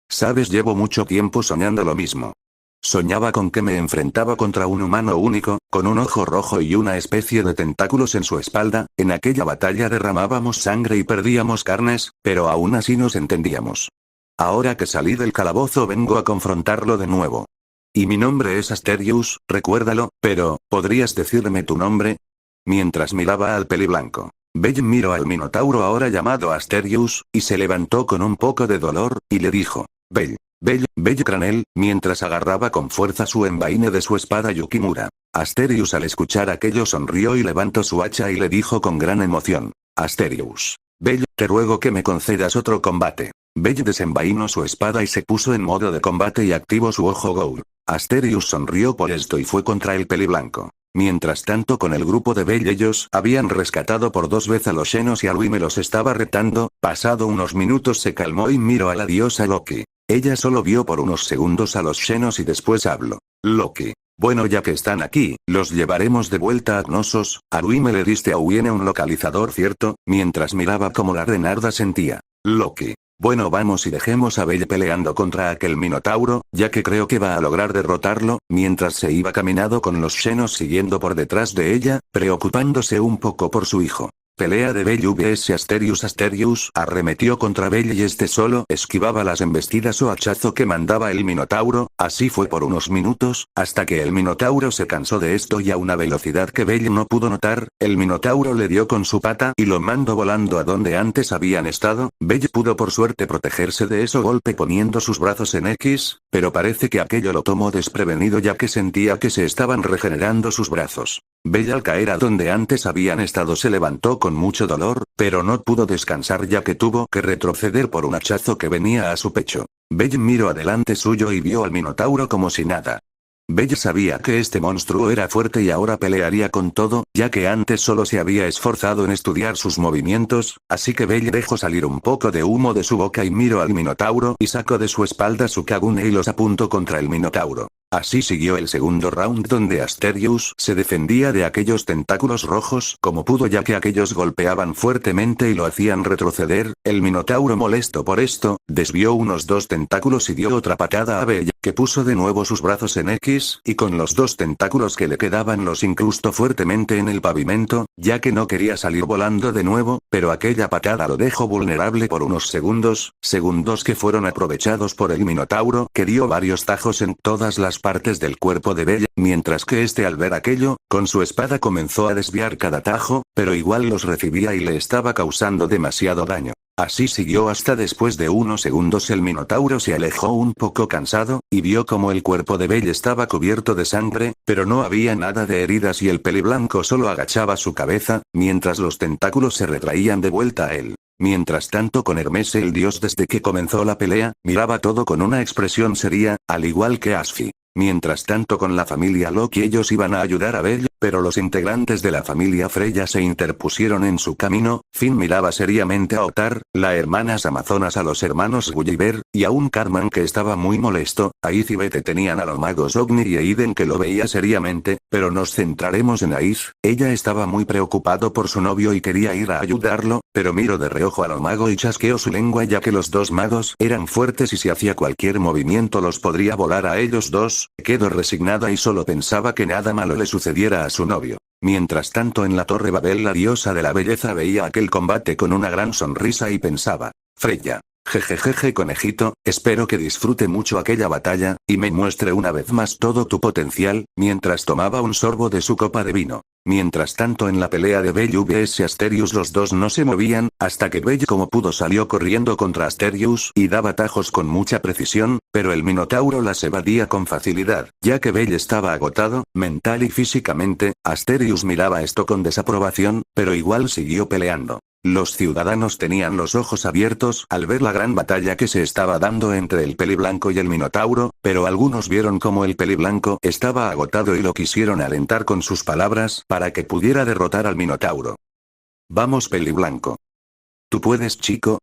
Sabes, llevo mucho tiempo soñando lo mismo. Soñaba con que me enfrentaba contra un humano único, con un ojo rojo y una especie de tentáculos en su espalda, en aquella batalla derramábamos sangre y perdíamos carnes, pero aún así nos entendíamos. Ahora que salí del calabozo vengo a confrontarlo de nuevo. Y mi nombre es Asterius, recuérdalo, pero, ¿podrías decirme tu nombre? Mientras miraba al peliblanco, Bell miró al minotauro ahora llamado Asterius, y se levantó con un poco de dolor, y le dijo, Bell Cranel, mientras agarraba con fuerza su envaine de su espada Yukimura. Asterius al escuchar aquello sonrió y levantó su hacha y le dijo con gran emoción, Asterius. Bell, te ruego que me concedas otro combate. Bell desenvainó su espada y se puso en modo de combate y activó su ojo Ghoul. Asterius sonrió por esto y fue contra el peliblanco. Mientras tanto con el grupo de Bell ellos habían rescatado por 2 veces a los Xenos y Arwime los estaba retando, pasado unos minutos se calmó y miró a la diosa Loki. Ella solo vio por unos segundos a los Xenos y después habló. Loki. Bueno, ya que están aquí, los llevaremos de vuelta a Knossos. Arwime le diste a Uine un localizador, ¿cierto? Mientras miraba como la renarda sentía. Loki. Bueno, vamos y dejemos a Bell peleando contra aquel minotauro, ya que creo que va a lograr derrotarlo, mientras se iba caminando con los Xenos siguiendo por detrás de ella, preocupándose un poco por su hijo. Pelea de Bell vs Asterius. Asterius arremetió contra Bell y este solo esquivaba las embestidas o hachazo que mandaba el minotauro, así fue por unos minutos, hasta que el minotauro se cansó de esto y a una velocidad que Bell no pudo notar, el minotauro le dio con su pata y lo mandó volando a donde antes habían estado. Bell pudo por suerte protegerse de ese golpe poniendo sus brazos en X, pero parece que aquello lo tomó desprevenido ya que sentía que se estaban regenerando sus brazos. Bell al caer a donde antes habían estado se levantó con mucho dolor, pero no pudo descansar ya que tuvo que retroceder por un hachazo que venía a su pecho. Bell miró adelante suyo y vio al minotauro como si nada. Bell sabía que este monstruo era fuerte y ahora pelearía con todo, ya que antes solo se había esforzado en estudiar sus movimientos, así que Bell dejó salir un poco de humo de su boca y miró al minotauro y sacó de su espalda su Kagune y los apuntó contra el minotauro. Así siguió el segundo round donde Asterius se defendía de aquellos tentáculos rojos como pudo ya que aquellos golpeaban fuertemente y lo hacían retroceder. El minotauro molesto por esto, desvió unos 2 tentáculos y dio otra patada a Bell, que puso de nuevo sus brazos en X, y con los 2 tentáculos que le quedaban los incrustó fuertemente en el pavimento, ya que no quería salir volando de nuevo, pero aquella patada lo dejó vulnerable por unos segundos que fueron aprovechados por el minotauro que dio varios tajos en todas las partes del cuerpo de Bell, mientras que este al ver aquello, con su espada comenzó a desviar cada tajo, pero igual los recibía y le estaba causando demasiado daño. Así siguió hasta después de unos segundos el minotauro se alejó un poco cansado, y vio como el cuerpo de Bell estaba cubierto de sangre, pero no había nada de heridas y el peliblanco solo agachaba su cabeza, mientras los tentáculos se retraían de vuelta a él. Mientras tanto con Hermes el dios desde que comenzó la pelea, miraba todo con una expresión seria, al igual que Asfi. Mientras tanto con la familia Loki ellos iban a ayudar a Bell, pero los integrantes de la familia Freya se interpusieron en su camino. Finn miraba seriamente a Otar, las hermanas amazonas a los hermanos Gulliver, y a un Cartman que estaba muy molesto. Aiz y Bete tenían a los magos Ogni y Aiden que lo veía seriamente, pero nos centraremos en Aiz. Ella estaba muy preocupado por su novio y quería ir a ayudarlo, pero miró de reojo a los magos y chasqueó su lengua ya que los 2 magos eran fuertes y si hacía cualquier movimiento los podría volar a ellos 2. Quedó resignada y solo pensaba que nada malo le sucediera a su novio. Mientras tanto en la Torre Babel la diosa de la belleza veía aquel combate con una gran sonrisa y pensaba, Freya. Jejejeje conejito, espero que disfrute mucho aquella batalla, y me muestre una vez más todo tu potencial, mientras tomaba un sorbo de su copa de vino. Mientras tanto en la pelea de Bell vs Asterius los 2 no se movían, hasta que Bell como pudo salió corriendo contra Asterius y daba tajos con mucha precisión, pero el minotauro las evadía con facilidad, ya que Bell estaba agotado, mental y físicamente. Asterius miraba esto con desaprobación, pero igual siguió peleando. Los ciudadanos tenían los ojos abiertos al ver la gran batalla que se estaba dando entre el Peliblanco y el Minotauro, pero algunos vieron como el Peliblanco estaba agotado y lo quisieron alentar con sus palabras para que pudiera derrotar al Minotauro. Vamos Peliblanco. Tú puedes, chico.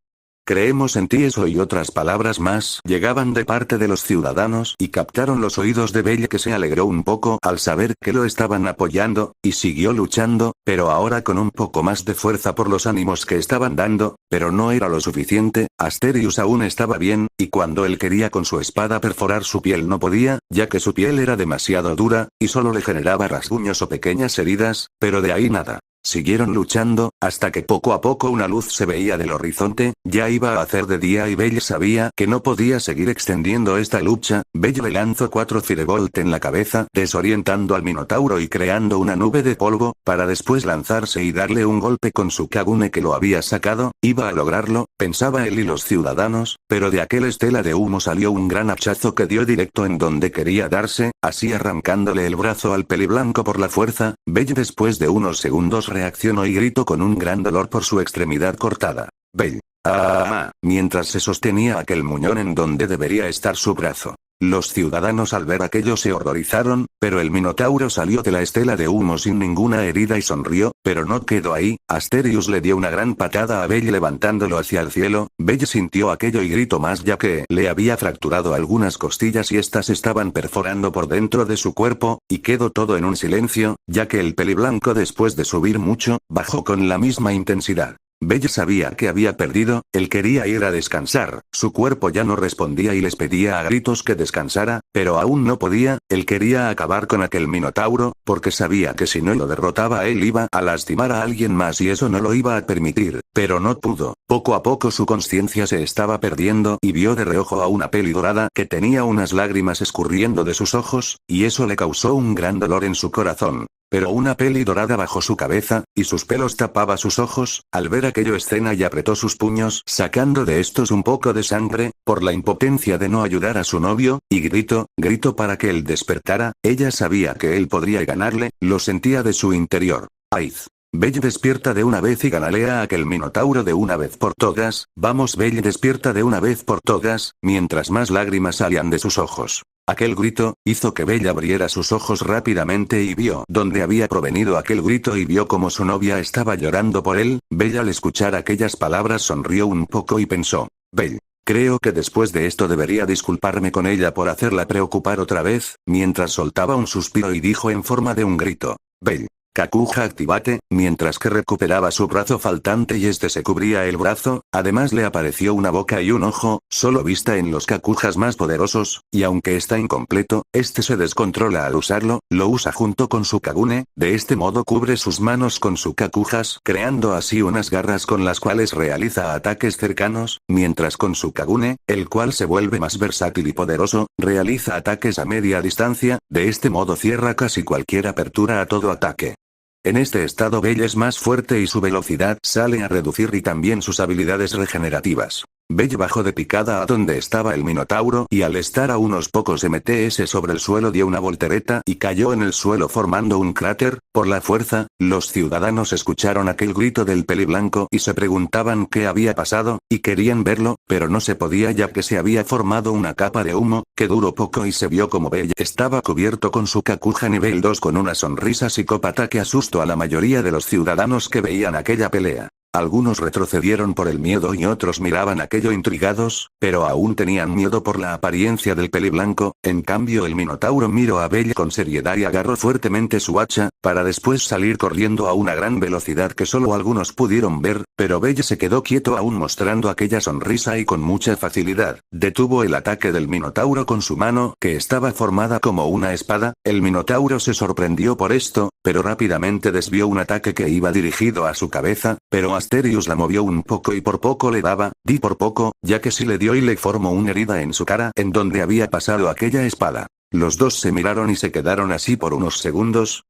Creemos en ti. Eso y otras palabras más llegaban de parte de los ciudadanos y captaron los oídos de Belle, que se alegró un poco al saber que lo estaban apoyando, y siguió luchando, pero ahora con un poco más de fuerza por los ánimos que estaban dando, pero no era lo suficiente. Asterius aún estaba bien, y cuando él quería con su espada perforar su piel no podía, ya que su piel era demasiado dura, y solo le generaba rasguños o pequeñas heridas, pero de ahí nada. Siguieron luchando, hasta que poco a poco una luz se veía del horizonte. Ya iba a hacer de día y Belle sabía que no podía seguir extendiendo esta lucha. Belle le lanzó 4 Firebolt en la cabeza, desorientando al Minotauro y creando una nube de polvo, para después lanzarse y darle un golpe con su Kagune que lo había sacado. Iba a lograrlo, pensaba él y los ciudadanos, pero de aquel estela de humo salió un gran hachazo que dio directo en donde quería darse, así arrancándole el brazo al Peliblanco por la fuerza. Belle después de unos segundos reaccionó y gritó con un gran dolor por su extremidad cortada. Belle. Mientras se sostenía aquel muñón en donde debería estar su brazo. Los ciudadanos al ver aquello se horrorizaron, pero el Minotauro salió de la estela de humo sin ninguna herida y sonrió, pero no quedó ahí. Asterius le dio una gran patada a Belle levantándolo hacia el cielo. Belle sintió aquello y gritó más, ya que le había fracturado algunas costillas y estas estaban perforando por dentro de su cuerpo, y quedó todo en un silencio, ya que el Peliblanco después de subir mucho, bajó con la misma intensidad. Belle sabía que había perdido, él quería ir a descansar, su cuerpo ya no respondía y les pedía a gritos que descansara, pero aún no podía. Él quería acabar con aquel Minotauro, porque sabía que si no lo derrotaba él iba a lastimar a alguien más y eso no lo iba a permitir, pero no pudo. Poco a poco su conciencia se estaba perdiendo y vio de reojo a una peli dorada que tenía unas lágrimas escurriendo de sus ojos, y eso le causó un gran dolor en su corazón. Pero una peli dorada bajo su cabeza, y sus pelos tapaba sus ojos. Al ver aquello escena y apretó sus puños, sacando de estos un poco de sangre, por la impotencia de no ayudar a su novio, y gritó para que él despertara. Ella sabía que él podría ganarle, lo sentía de su interior. ¡Aiz! Belle despierta de una vez y ganalea a aquel Minotauro de una vez por todas. Vamos Belle despierta de una vez por todas, mientras más lágrimas salían de sus ojos. Aquel grito hizo que Belle abriera sus ojos rápidamente y vio dónde había provenido aquel grito y vio cómo su novia estaba llorando por él. Belle al escuchar aquellas palabras sonrió un poco y pensó: Belle, creo que después de esto debería disculparme con ella por hacerla preocupar otra vez, mientras soltaba un suspiro y dijo en forma de un grito: Belle. Kakuja activate, mientras que recuperaba su brazo faltante y este se cubría el brazo. Además le apareció una boca y un ojo, solo vista en los Kakujas más poderosos, y aunque está incompleto, este se descontrola al usarlo, lo usa junto con su Kagune. De este modo cubre sus manos con su Kakujas, creando así unas garras con las cuales realiza ataques cercanos, mientras con su Kagune, el cual se vuelve más versátil y poderoso, realiza ataques a media distancia. De este modo cierra casi cualquier apertura a todo ataque. En este estado Belle es más fuerte y su velocidad sale a reducir y también sus habilidades regenerativas. Belle bajó de picada a donde estaba el Minotauro y al estar a unos pocos mts sobre el suelo dio una voltereta y cayó en el suelo formando un cráter. Por la fuerza, los ciudadanos escucharon aquel grito del Peliblanco y se preguntaban qué había pasado, y querían verlo, pero no se podía ya que se había formado una capa de humo, que duró poco y se vio como Belle estaba cubierto con su Kakuja nivel 2 con una sonrisa psicópata que asustó a la mayoría de los ciudadanos que veían aquella pelea. Algunos retrocedieron por el miedo y otros miraban aquello intrigados, pero aún tenían miedo por la apariencia del Peliblanco. En cambio el Minotauro miró a Belle con seriedad y agarró fuertemente su hacha, para después salir corriendo a una gran velocidad que solo algunos pudieron ver, pero Belle se quedó quieto aún mostrando aquella sonrisa y con mucha facilidad detuvo el ataque del Minotauro con su mano que estaba formada como una espada. El Minotauro se sorprendió por esto, pero rápidamente desvió un ataque que iba dirigido a su cabeza, pero Asterius la movió un poco y por poco le daba, por poco, ya que sí le dio y le formó una herida en su cara en donde había pasado aquella espada. Los dos se miraron y se quedaron así por unos segundos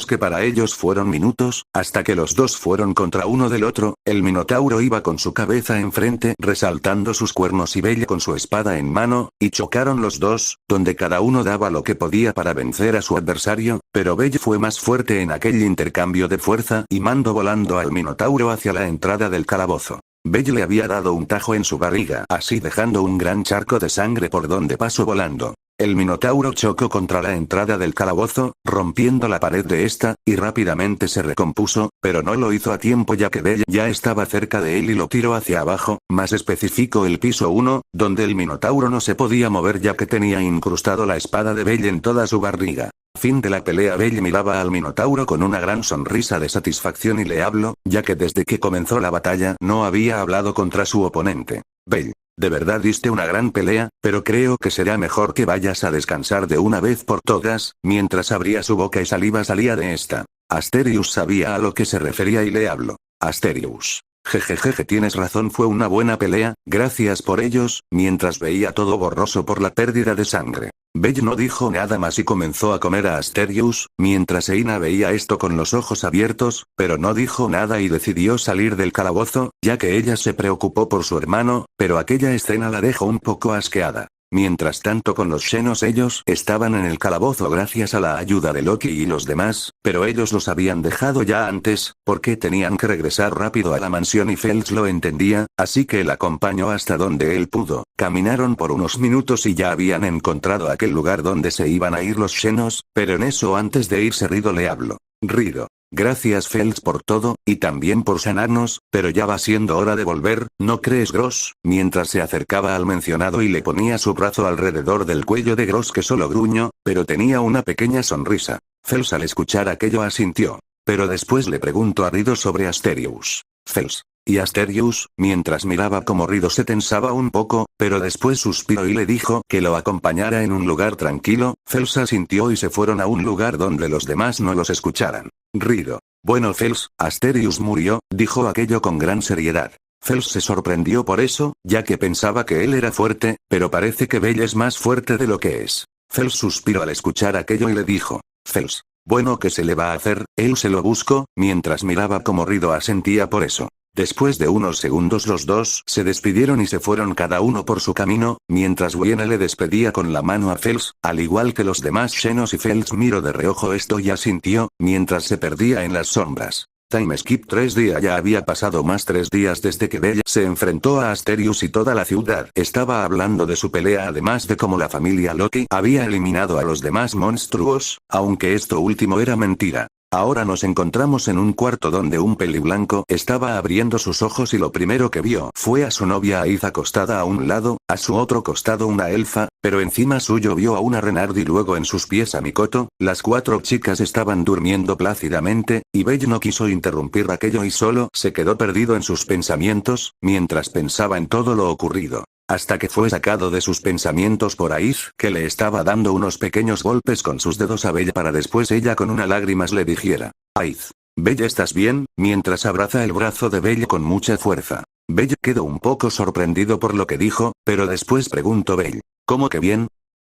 que para ellos fueron minutos, hasta que los dos fueron contra uno del otro. El minotauro iba con su cabeza enfrente resaltando sus cuernos y Belle con su espada en mano, y chocaron los dos, donde cada uno daba lo que podía para vencer a su adversario, pero Belle fue más fuerte en aquel intercambio de fuerza y mandó volando al minotauro hacia la entrada del calabozo. Belle le había dado un tajo en su barriga, así dejando un gran charco de sangre por donde pasó volando. El minotauro chocó contra la entrada del calabozo, rompiendo la pared de esta, y rápidamente se recompuso, pero no lo hizo a tiempo ya que Belle ya estaba cerca de él y lo tiró hacia abajo, más específico el piso 1, donde el minotauro no se podía mover ya que tenía incrustado la espada de Belle en toda su barriga. Fin de la pelea. Belle miraba al minotauro con una gran sonrisa de satisfacción y le habló, ya que desde que comenzó la batalla no había hablado contra su oponente. Belle, de verdad diste una gran pelea, pero creo que será mejor que vayas a descansar de una vez por todas. Mientras abría su boca y saliva salía de esta. Asterius sabía a lo que se refería y le habló. Asterius. Jejejeje, tienes razón, fue una buena pelea, gracias por ellos, mientras veía todo borroso por la pérdida de sangre. Belle no dijo nada más y comenzó a comer a Asterius, mientras Eina veía esto con los ojos abiertos, pero no dijo nada y decidió salir del calabozo, ya que ella se preocupó por su hermano, pero aquella escena la dejó un poco asqueada. Mientras tanto con los Xenos ellos estaban en el calabozo gracias a la ayuda de Loki y los demás, pero ellos los habían dejado ya antes, porque tenían que regresar rápido a la mansión y Fels lo entendía, así que él acompañó hasta donde él pudo. Caminaron por unos minutos y ya habían encontrado aquel lugar donde se iban a ir los Xenos, pero en eso antes de irse Rido le habló. Rido. Gracias Fels por todo, y también por sanarnos, pero ya va siendo hora de volver, ¿no crees Gross? Mientras se acercaba al mencionado y le ponía su brazo alrededor del cuello de Gross que solo gruñó, pero tenía una pequeña sonrisa. Fels al escuchar aquello asintió. Pero después le preguntó a Rido sobre Asterius. Fels. Y Asterius, mientras miraba como Rido se tensaba un poco, pero después suspiró y le dijo que lo acompañara en un lugar tranquilo. Fels asintió y se fueron a un lugar donde los demás no los escucharan. Rido. Bueno Fels, Asterius murió, dijo aquello con gran seriedad. Fels se sorprendió por eso, ya que pensaba que él era fuerte, pero parece que Belle es más fuerte de lo que es. Fels suspiró al escuchar aquello y le dijo. Fels. Bueno, ¿qué se le va a hacer? Él se lo buscó, mientras miraba como Rido asentía por eso. Después de unos segundos los dos se despidieron y se fueron cada uno por su camino, mientras Wiene le despedía con la mano a Fels, al igual que los demás Xenos y Fels miró de reojo esto y asintió, mientras se perdía en las sombras. Time skip 3 días. Ya había pasado más 3 días desde que Belle se enfrentó a Asterius y toda la ciudad estaba hablando de su pelea, además de cómo la familia Loki había eliminado a los demás monstruos, aunque esto último era mentira. Ahora nos encontramos en un cuarto donde un peliblanco estaba abriendo sus ojos y lo primero que vio fue a su novia Aiz acostada a un lado, a su otro costado una elfa, pero encima suyo vio a una Renard y luego en sus pies a Mikoto. Las 4 chicas estaban durmiendo plácidamente, y Belle no quiso interrumpir aquello y solo se quedó perdido en sus pensamientos, mientras pensaba en todo lo ocurrido. Hasta que fue sacado de sus pensamientos por Aiz, que le estaba dando unos pequeños golpes con sus dedos a Belle para después ella con una lágrimas le dijera. Aiz. Belle, ¿estás bien? Mientras abraza el brazo de Belle con mucha fuerza. Belle quedó un poco sorprendido por lo que dijo, pero después preguntó Belle. ¿Cómo que bien?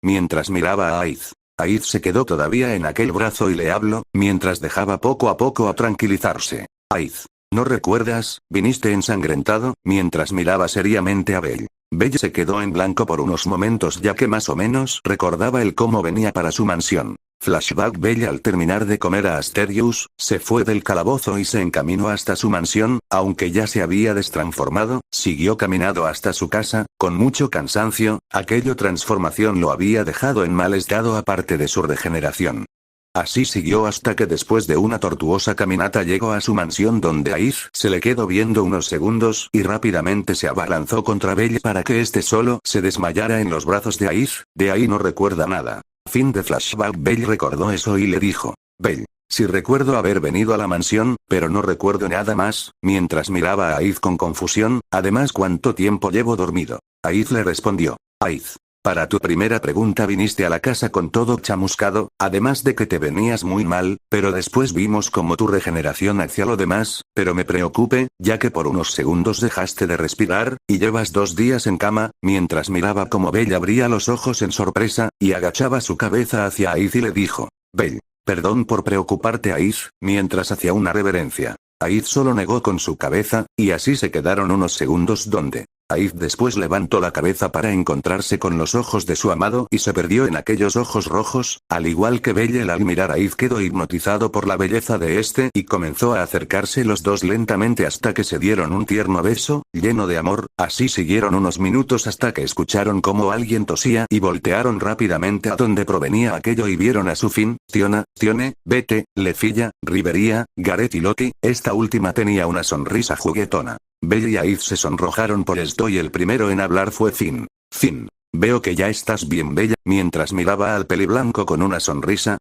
Mientras miraba a Aiz. Aiz se quedó todavía en aquel brazo y le habló, mientras dejaba poco a poco a tranquilizarse. Aiz. ¿No recuerdas? Viniste ensangrentado, mientras miraba seriamente a Belle. Belle se quedó en blanco por unos momentos ya que más o menos recordaba el cómo venía para su mansión. Flashback. Belle al terminar de comer a Asterius, se fue del calabozo y se encaminó hasta su mansión, aunque ya se había destransformado, siguió caminando hasta su casa, con mucho cansancio, aquella transformación lo había dejado en mal estado aparte de su regeneración. Así siguió hasta que después de una tortuosa caminata llegó a su mansión donde Aiz se le quedó viendo unos segundos y rápidamente se abalanzó contra Belle para que este solo se desmayara en los brazos de Aiz. De ahí no recuerda nada. Fin de flashback. Belle recordó eso y le dijo. Belle. Sí recuerdo haber venido a la mansión, pero no recuerdo nada más, mientras miraba a Aiz con confusión. Además, ¿cuánto tiempo llevo dormido? Aiz le respondió. Aiz. Para tu primera pregunta viniste a la casa con todo chamuscado, además de que te venías muy mal, pero después vimos como tu regeneración hacia lo demás, pero me preocupé, ya que por unos segundos dejaste de respirar, y llevas 2 días en cama, mientras miraba como Belle abría los ojos en sorpresa, y agachaba su cabeza hacia Aiz y le dijo, Belle, perdón por preocuparte Aiz, mientras hacía una reverencia. Aiz solo negó con su cabeza, y así se quedaron unos segundos donde Aiz después levantó la cabeza para encontrarse con los ojos de su amado y se perdió en aquellos ojos rojos, al igual que Belle al mirar a Aiz quedó hipnotizado por la belleza de este y comenzó a acercarse los dos lentamente hasta que se dieron un tierno beso, lleno de amor, así siguieron unos minutos hasta que escucharon como alguien tosía y voltearon rápidamente a donde provenía aquello y vieron a su fin, Tione, Bete, Lefilla, Rivería, Gareth y Loti, esta última tenía una sonrisa juguetona. Belle y Aiz se sonrojaron por esto y el primero en hablar fue Finn. Finn, veo que ya estás bien bella, mientras miraba al peliblanco con una sonrisa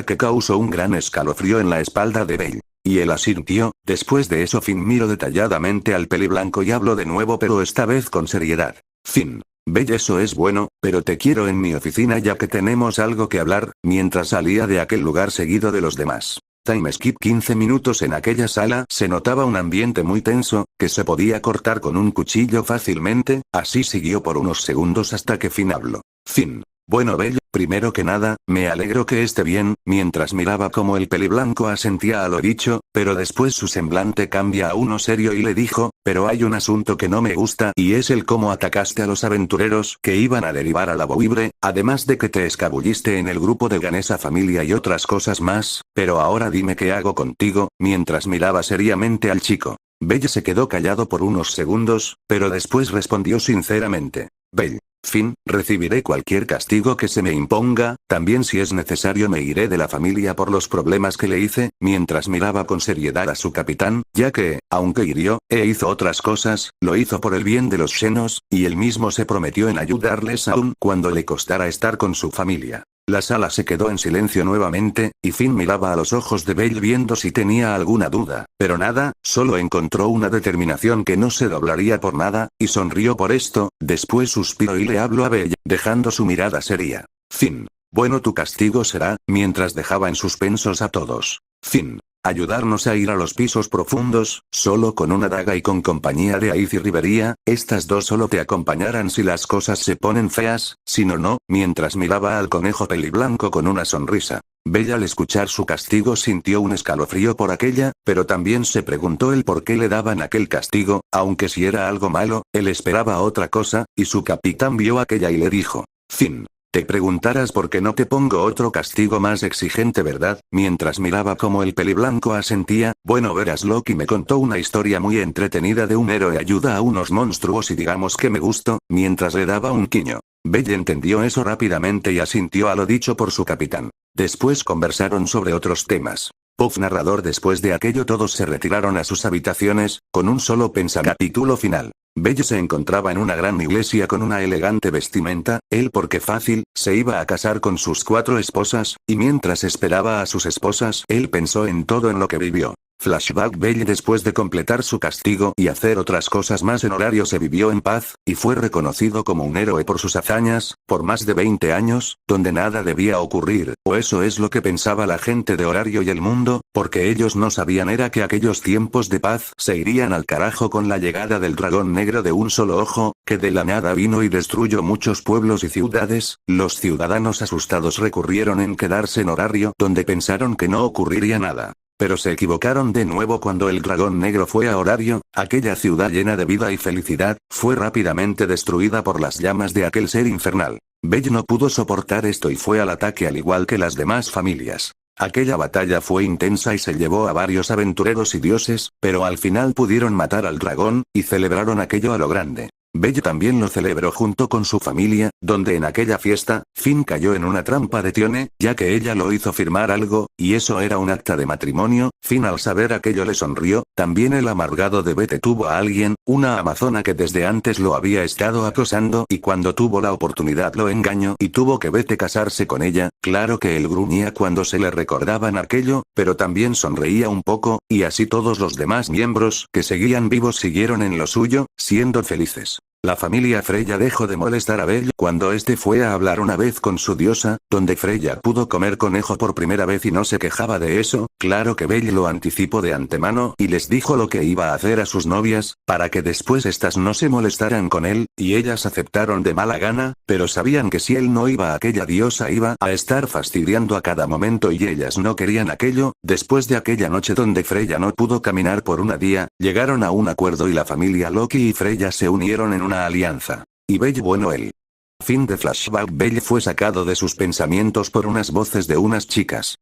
que causó un gran escalofrío en la espalda de Belle. Y él asintió, después de eso Finn miró detalladamente al peliblanco y habló de nuevo pero esta vez con seriedad. Finn, Belle eso es bueno, pero te quiero en mi oficina ya que tenemos algo que hablar, mientras salía de aquel lugar seguido de los demás. Time skip 15 minutos en aquella sala se notaba un ambiente muy tenso, que se podía cortar con un cuchillo fácilmente, así siguió por unos segundos hasta que Finn habló. Finn. Bueno Belle, primero que nada, me alegro que esté bien, mientras miraba como el peliblanco asentía a lo dicho, pero después su semblante cambia a uno serio y le dijo, pero hay un asunto que no me gusta y es el cómo atacaste a los aventureros que iban a derivar a la Bouibre, además de que te escabulliste en el grupo de Ganesa familia y otras cosas más, pero ahora dime qué hago contigo, mientras miraba seriamente al chico. Belle se quedó callado por unos segundos, pero después respondió sinceramente. Belle. Finn, recibiré cualquier castigo que se me imponga, también si es necesario me iré de la familia por los problemas que le hice, mientras miraba con seriedad a su capitán, ya que, aunque hirió, hizo otras cosas, lo hizo por el bien de los Xenos, y él mismo se prometió en ayudarles aun cuando le costara estar con su familia. La sala se quedó en silencio nuevamente, y Finn miraba a los ojos de Belle viendo si tenía alguna duda, pero nada, solo encontró una determinación que no se doblaría por nada, y sonrió por esto, después suspiró y le habló a Belle, dejando su mirada seria. Finn. Bueno tu castigo será, mientras dejaba en suspensos a todos. Finn. Ayudarnos a ir a los pisos profundos, solo con una daga y con compañía de Aiz y Rivería, estas dos solo te acompañarán si las cosas se ponen feas, si no, mientras miraba al conejo peliblanco con una sonrisa. Belle al escuchar su castigo sintió un escalofrío por aquella, pero también se preguntó el por qué le daban aquel castigo, aunque si era algo malo, él esperaba otra cosa, y su capitán vio aquella y le dijo. Finn. Te preguntarás por qué no te pongo otro castigo más exigente, ¿verdad? Mientras miraba como el peliblanco asentía, bueno verás Loki me contó una historia muy entretenida de un héroe ayuda a unos monstruos y digamos que me gustó, mientras le daba un quiño. Belle entendió eso rápidamente y asintió a lo dicho por su capitán. Después conversaron sobre otros temas. Puff narrador después de aquello todos se retiraron a sus habitaciones, con un solo pensamiento. Capítulo final. Belle se encontraba en una gran iglesia con una elegante vestimenta, él porque fácil, se iba a casar con sus 4 esposas, y mientras esperaba a sus esposas, él pensó en todo en lo que vivió. Flashback Belle después de completar su castigo y hacer otras cosas más en horario se vivió en paz, y fue reconocido como un héroe por sus hazañas, por más de 20 años, donde nada debía ocurrir, o eso es lo que pensaba la gente de horario y el mundo, porque ellos no sabían era que aquellos tiempos de paz se irían al carajo con la llegada del dragón negro de un solo ojo, que de la nada vino y destruyó muchos pueblos y ciudades, los ciudadanos asustados recurrieron en quedarse en horario donde pensaron que no ocurriría nada. Pero se equivocaron de nuevo cuando el dragón negro fue a horario, aquella ciudad llena de vida y felicidad, fue rápidamente destruida por las llamas de aquel ser infernal. Belle no pudo soportar esto y fue al ataque al igual que las demás familias. Aquella batalla fue intensa y se llevó a varios aventureros y dioses, pero al final pudieron matar al dragón, y celebraron aquello a lo grande. Belle también lo celebró junto con su familia, donde en aquella fiesta, Finn cayó en una trampa de Tione, ya que ella lo hizo firmar algo, y eso era un acta de matrimonio. Finn al saber aquello le sonrió, también el amargado de Bete tuvo a alguien, una amazona que desde antes lo había estado acosando y cuando tuvo la oportunidad lo engañó y tuvo que Bete casarse con ella, claro que él gruñía cuando se le recordaban aquello, pero también sonreía un poco, y así todos los demás miembros que seguían vivos siguieron en lo suyo, siendo felices. La familia Freya dejó de molestar a Belle cuando este fue a hablar una vez con su diosa, donde Freya pudo comer conejo por primera vez y no se quejaba de eso. Claro que Belle lo anticipó de antemano y les dijo lo que iba a hacer a sus novias, para que después estas no se molestaran con él, y ellas aceptaron de mala gana, pero sabían que si él no iba aquella diosa iba a estar fastidiando a cada momento y ellas no querían aquello. Después de aquella noche donde Freya no pudo caminar por un día, llegaron a un acuerdo y la familia Loki y Freya se unieron en una alianza. Y Belle bueno el fin de flashback. Belle fue sacado de sus pensamientos por unas voces de unas chicas.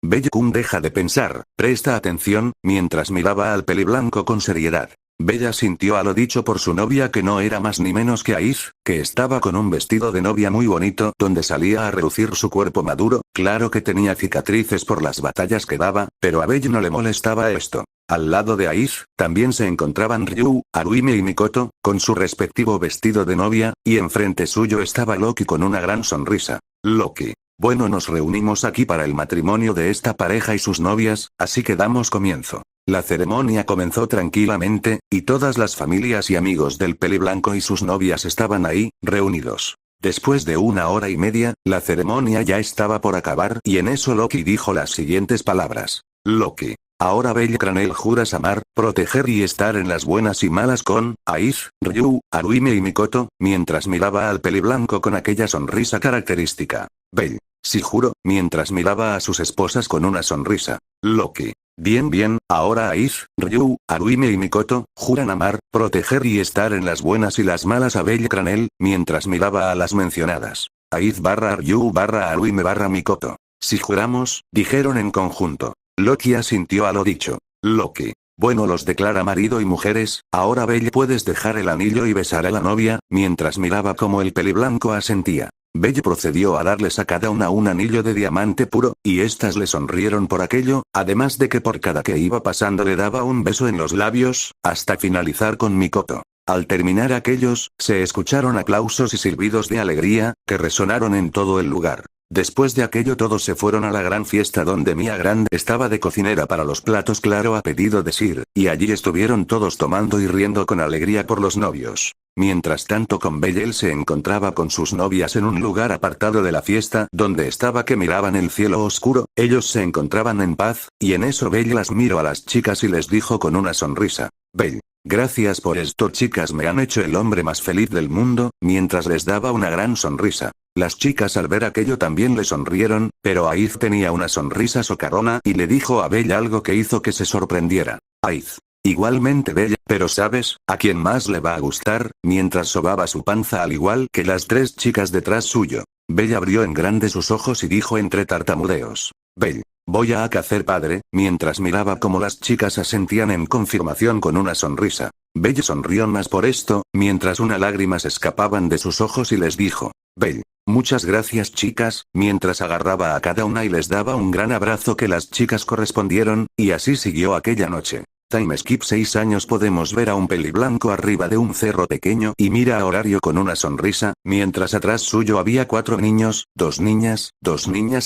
Belle-kun deja de pensar, presta atención, mientras miraba al peliblanco con seriedad. Bella sintió a lo dicho por su novia que no era más ni menos que Aiz, que estaba con un vestido de novia muy bonito donde salía a relucir su cuerpo maduro. Claro que tenía cicatrices por las batallas que daba, pero a Belle no le molestaba esto. Al lado de Aiz, también se encontraban Ryu, Haruhime y Mikoto, con su respectivo vestido de novia, y enfrente suyo estaba Loki con una gran sonrisa. Loki. Bueno, nos reunimos aquí para el matrimonio de esta pareja y sus novias, así que damos comienzo. La ceremonia comenzó tranquilamente, y todas las familias y amigos del peliblanco y sus novias estaban ahí, reunidos. Después de 1 hora y media, la ceremonia ya estaba por acabar y en eso Loki dijo las siguientes palabras. Loki. Ahora Belle Cranel juras amar, proteger y estar en las buenas y malas con Aiz, Ryu, Haruhime y Mikoto, mientras miraba al peliblanco con aquella sonrisa característica. Belle. Sí juro, mientras miraba a sus esposas con una sonrisa. Loki. Bien, ahora Aiz, Ryu, Haruhime y Mikoto, juran amar, proteger y estar en las buenas y las malas a Belle Cranel, mientras miraba a las mencionadas. Aiz barra Ryu barra Haruhime barra Mikoto. Si juramos, dijeron en conjunto. Loki asintió a lo dicho. Loki. Bueno, los declara marido y mujeres. Ahora Belle puedes dejar el anillo y besar a la novia, mientras miraba como el peliblanco asentía. Belle procedió a darles a cada una un anillo de diamante puro, y éstas le sonrieron por aquello, además de que por cada que iba pasando le daba un beso en los labios, hasta finalizar con Mikoto. Al terminar aquellos, se escucharon aplausos y silbidos de alegría, que resonaron en todo el lugar. Después de aquello todos se fueron a la gran fiesta donde Mia Grande estaba de cocinera para los platos claro a pedido de Sir, y allí estuvieron todos tomando y riendo con alegría por los novios. Mientras tanto con Belle él se encontraba con sus novias en un lugar apartado de la fiesta donde estaba que miraban el cielo oscuro. Ellos se encontraban en paz, y en eso Belle las miró a las chicas y les dijo con una sonrisa. Belle. Gracias por esto chicas, me han hecho el hombre más feliz del mundo, mientras les daba una gran sonrisa. Las chicas al ver aquello también le sonrieron, pero Aiz tenía una sonrisa socarrona y le dijo a Belle algo que hizo que se sorprendiera. Aiz. Igualmente Bella, pero ¿sabes a quién más le va a gustar? Mientras sobaba su panza al igual que las tres chicas detrás suyo. Bella abrió en grande sus ojos y dijo entre tartamudeos. Belle. Voy a hacer padre, mientras miraba como las chicas asentían en confirmación con una sonrisa. Belle sonrió más por esto, mientras una lágrima se escapaban de sus ojos y les dijo. Belle. Muchas gracias chicas, mientras agarraba a cada una y les daba un gran abrazo que las chicas correspondieron, y así siguió aquella noche. Time skip 6 años podemos ver a un peliblanco arriba de un cerro pequeño y mira a Horario con una sonrisa, mientras atrás suyo había 4 niños, 2 niñas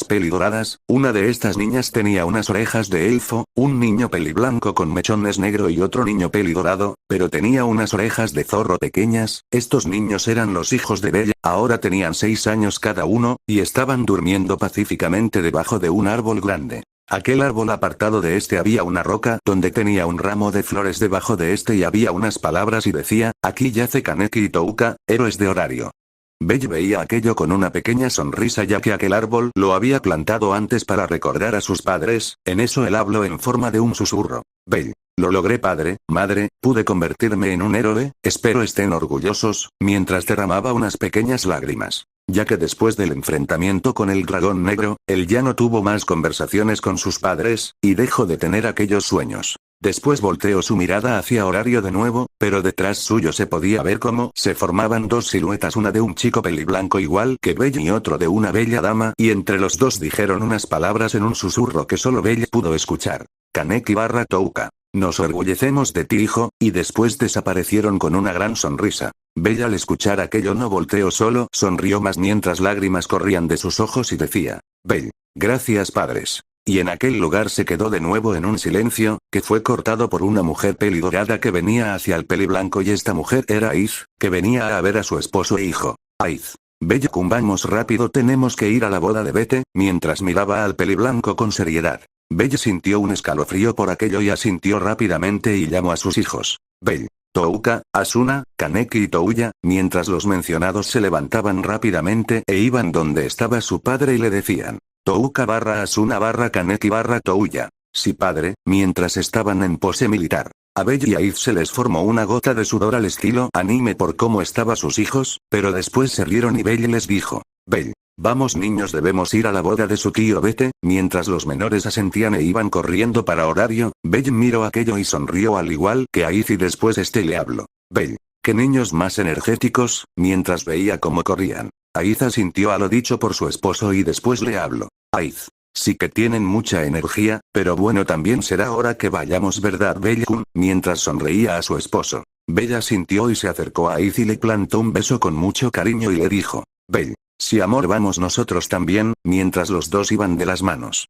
pelidoradas. Una de estas niñas tenía unas orejas de elfo, un niño peliblanco con mechones negro y otro niño pelidorado, pero tenía unas orejas de zorro pequeñas. Estos niños eran los hijos de Bella, ahora tenían 6 años cada uno, y estaban durmiendo pacíficamente debajo de un árbol grande. Aquel árbol apartado de este había una roca donde tenía un ramo de flores debajo de este y había unas palabras y decía, aquí yace Kaneki y Touka, héroes de Horario. Belle veía aquello con una pequeña sonrisa ya que aquel árbol lo había plantado antes para recordar a sus padres. En eso él habló en forma de un susurro. Belle. Lo logré padre, madre, pude convertirme en un héroe, espero estén orgullosos, mientras derramaba unas pequeñas lágrimas. Ya que después del enfrentamiento con el dragón negro, él ya no tuvo más conversaciones con sus padres, y dejó de tener aquellos sueños. Después volteó su mirada hacia Horario de nuevo, pero detrás suyo se podía ver cómo se formaban dos siluetas, una de un chico peliblanco igual que Belle y otro de una bella dama, y entre los dos dijeron unas palabras en un susurro que solo Belle pudo escuchar. Kaneki barra Touka. Nos orgullecemos de ti hijo, y después desaparecieron con una gran sonrisa. Bella al escuchar aquello no volteó solo, sonrió más mientras lágrimas corrían de sus ojos y decía. Belle. Gracias padres. Y en aquel lugar se quedó de nuevo en un silencio, que fue cortado por una mujer pelidorada que venía hacia el peliblanco, y esta mujer era Aiz, que venía a ver a su esposo e hijo. Aiz. Belle-kun, vamos rápido, tenemos que ir a la boda de Bete, mientras miraba al peliblanco con seriedad. Belle sintió un escalofrío por aquello y asintió rápidamente y llamó a sus hijos. Belle, Touka, Asuna, Kaneki y Touya, mientras los mencionados se levantaban rápidamente e iban donde estaba su padre y le decían. Touka / Asuna / Kaneki / Touya. Sí, padre, mientras estaban en pose militar. A Belle y a Aiz se les formó una gota de sudor al estilo anime por cómo estaban sus hijos, pero después se rieron y Belle les dijo. Belle, vamos niños, debemos ir a la boda de su tío Bete. Mientras los menores asentían e iban corriendo para horario, Belle miró aquello y sonrió al igual que Aiz, y después le habló. Belle, qué niños más energéticos, mientras veía cómo corrían. Aiz asintió a lo dicho por su esposo y después le habló. Aiz. Sí que tienen mucha energía, pero bueno, también será hora que vayamos, ¿verdad, Belle-kun? Mientras sonreía a su esposo. Bella asintió y se acercó a Aiz y le plantó un beso con mucho cariño y le dijo. Belle, sí amor, vamos nosotros también, mientras los 2 iban de las manos.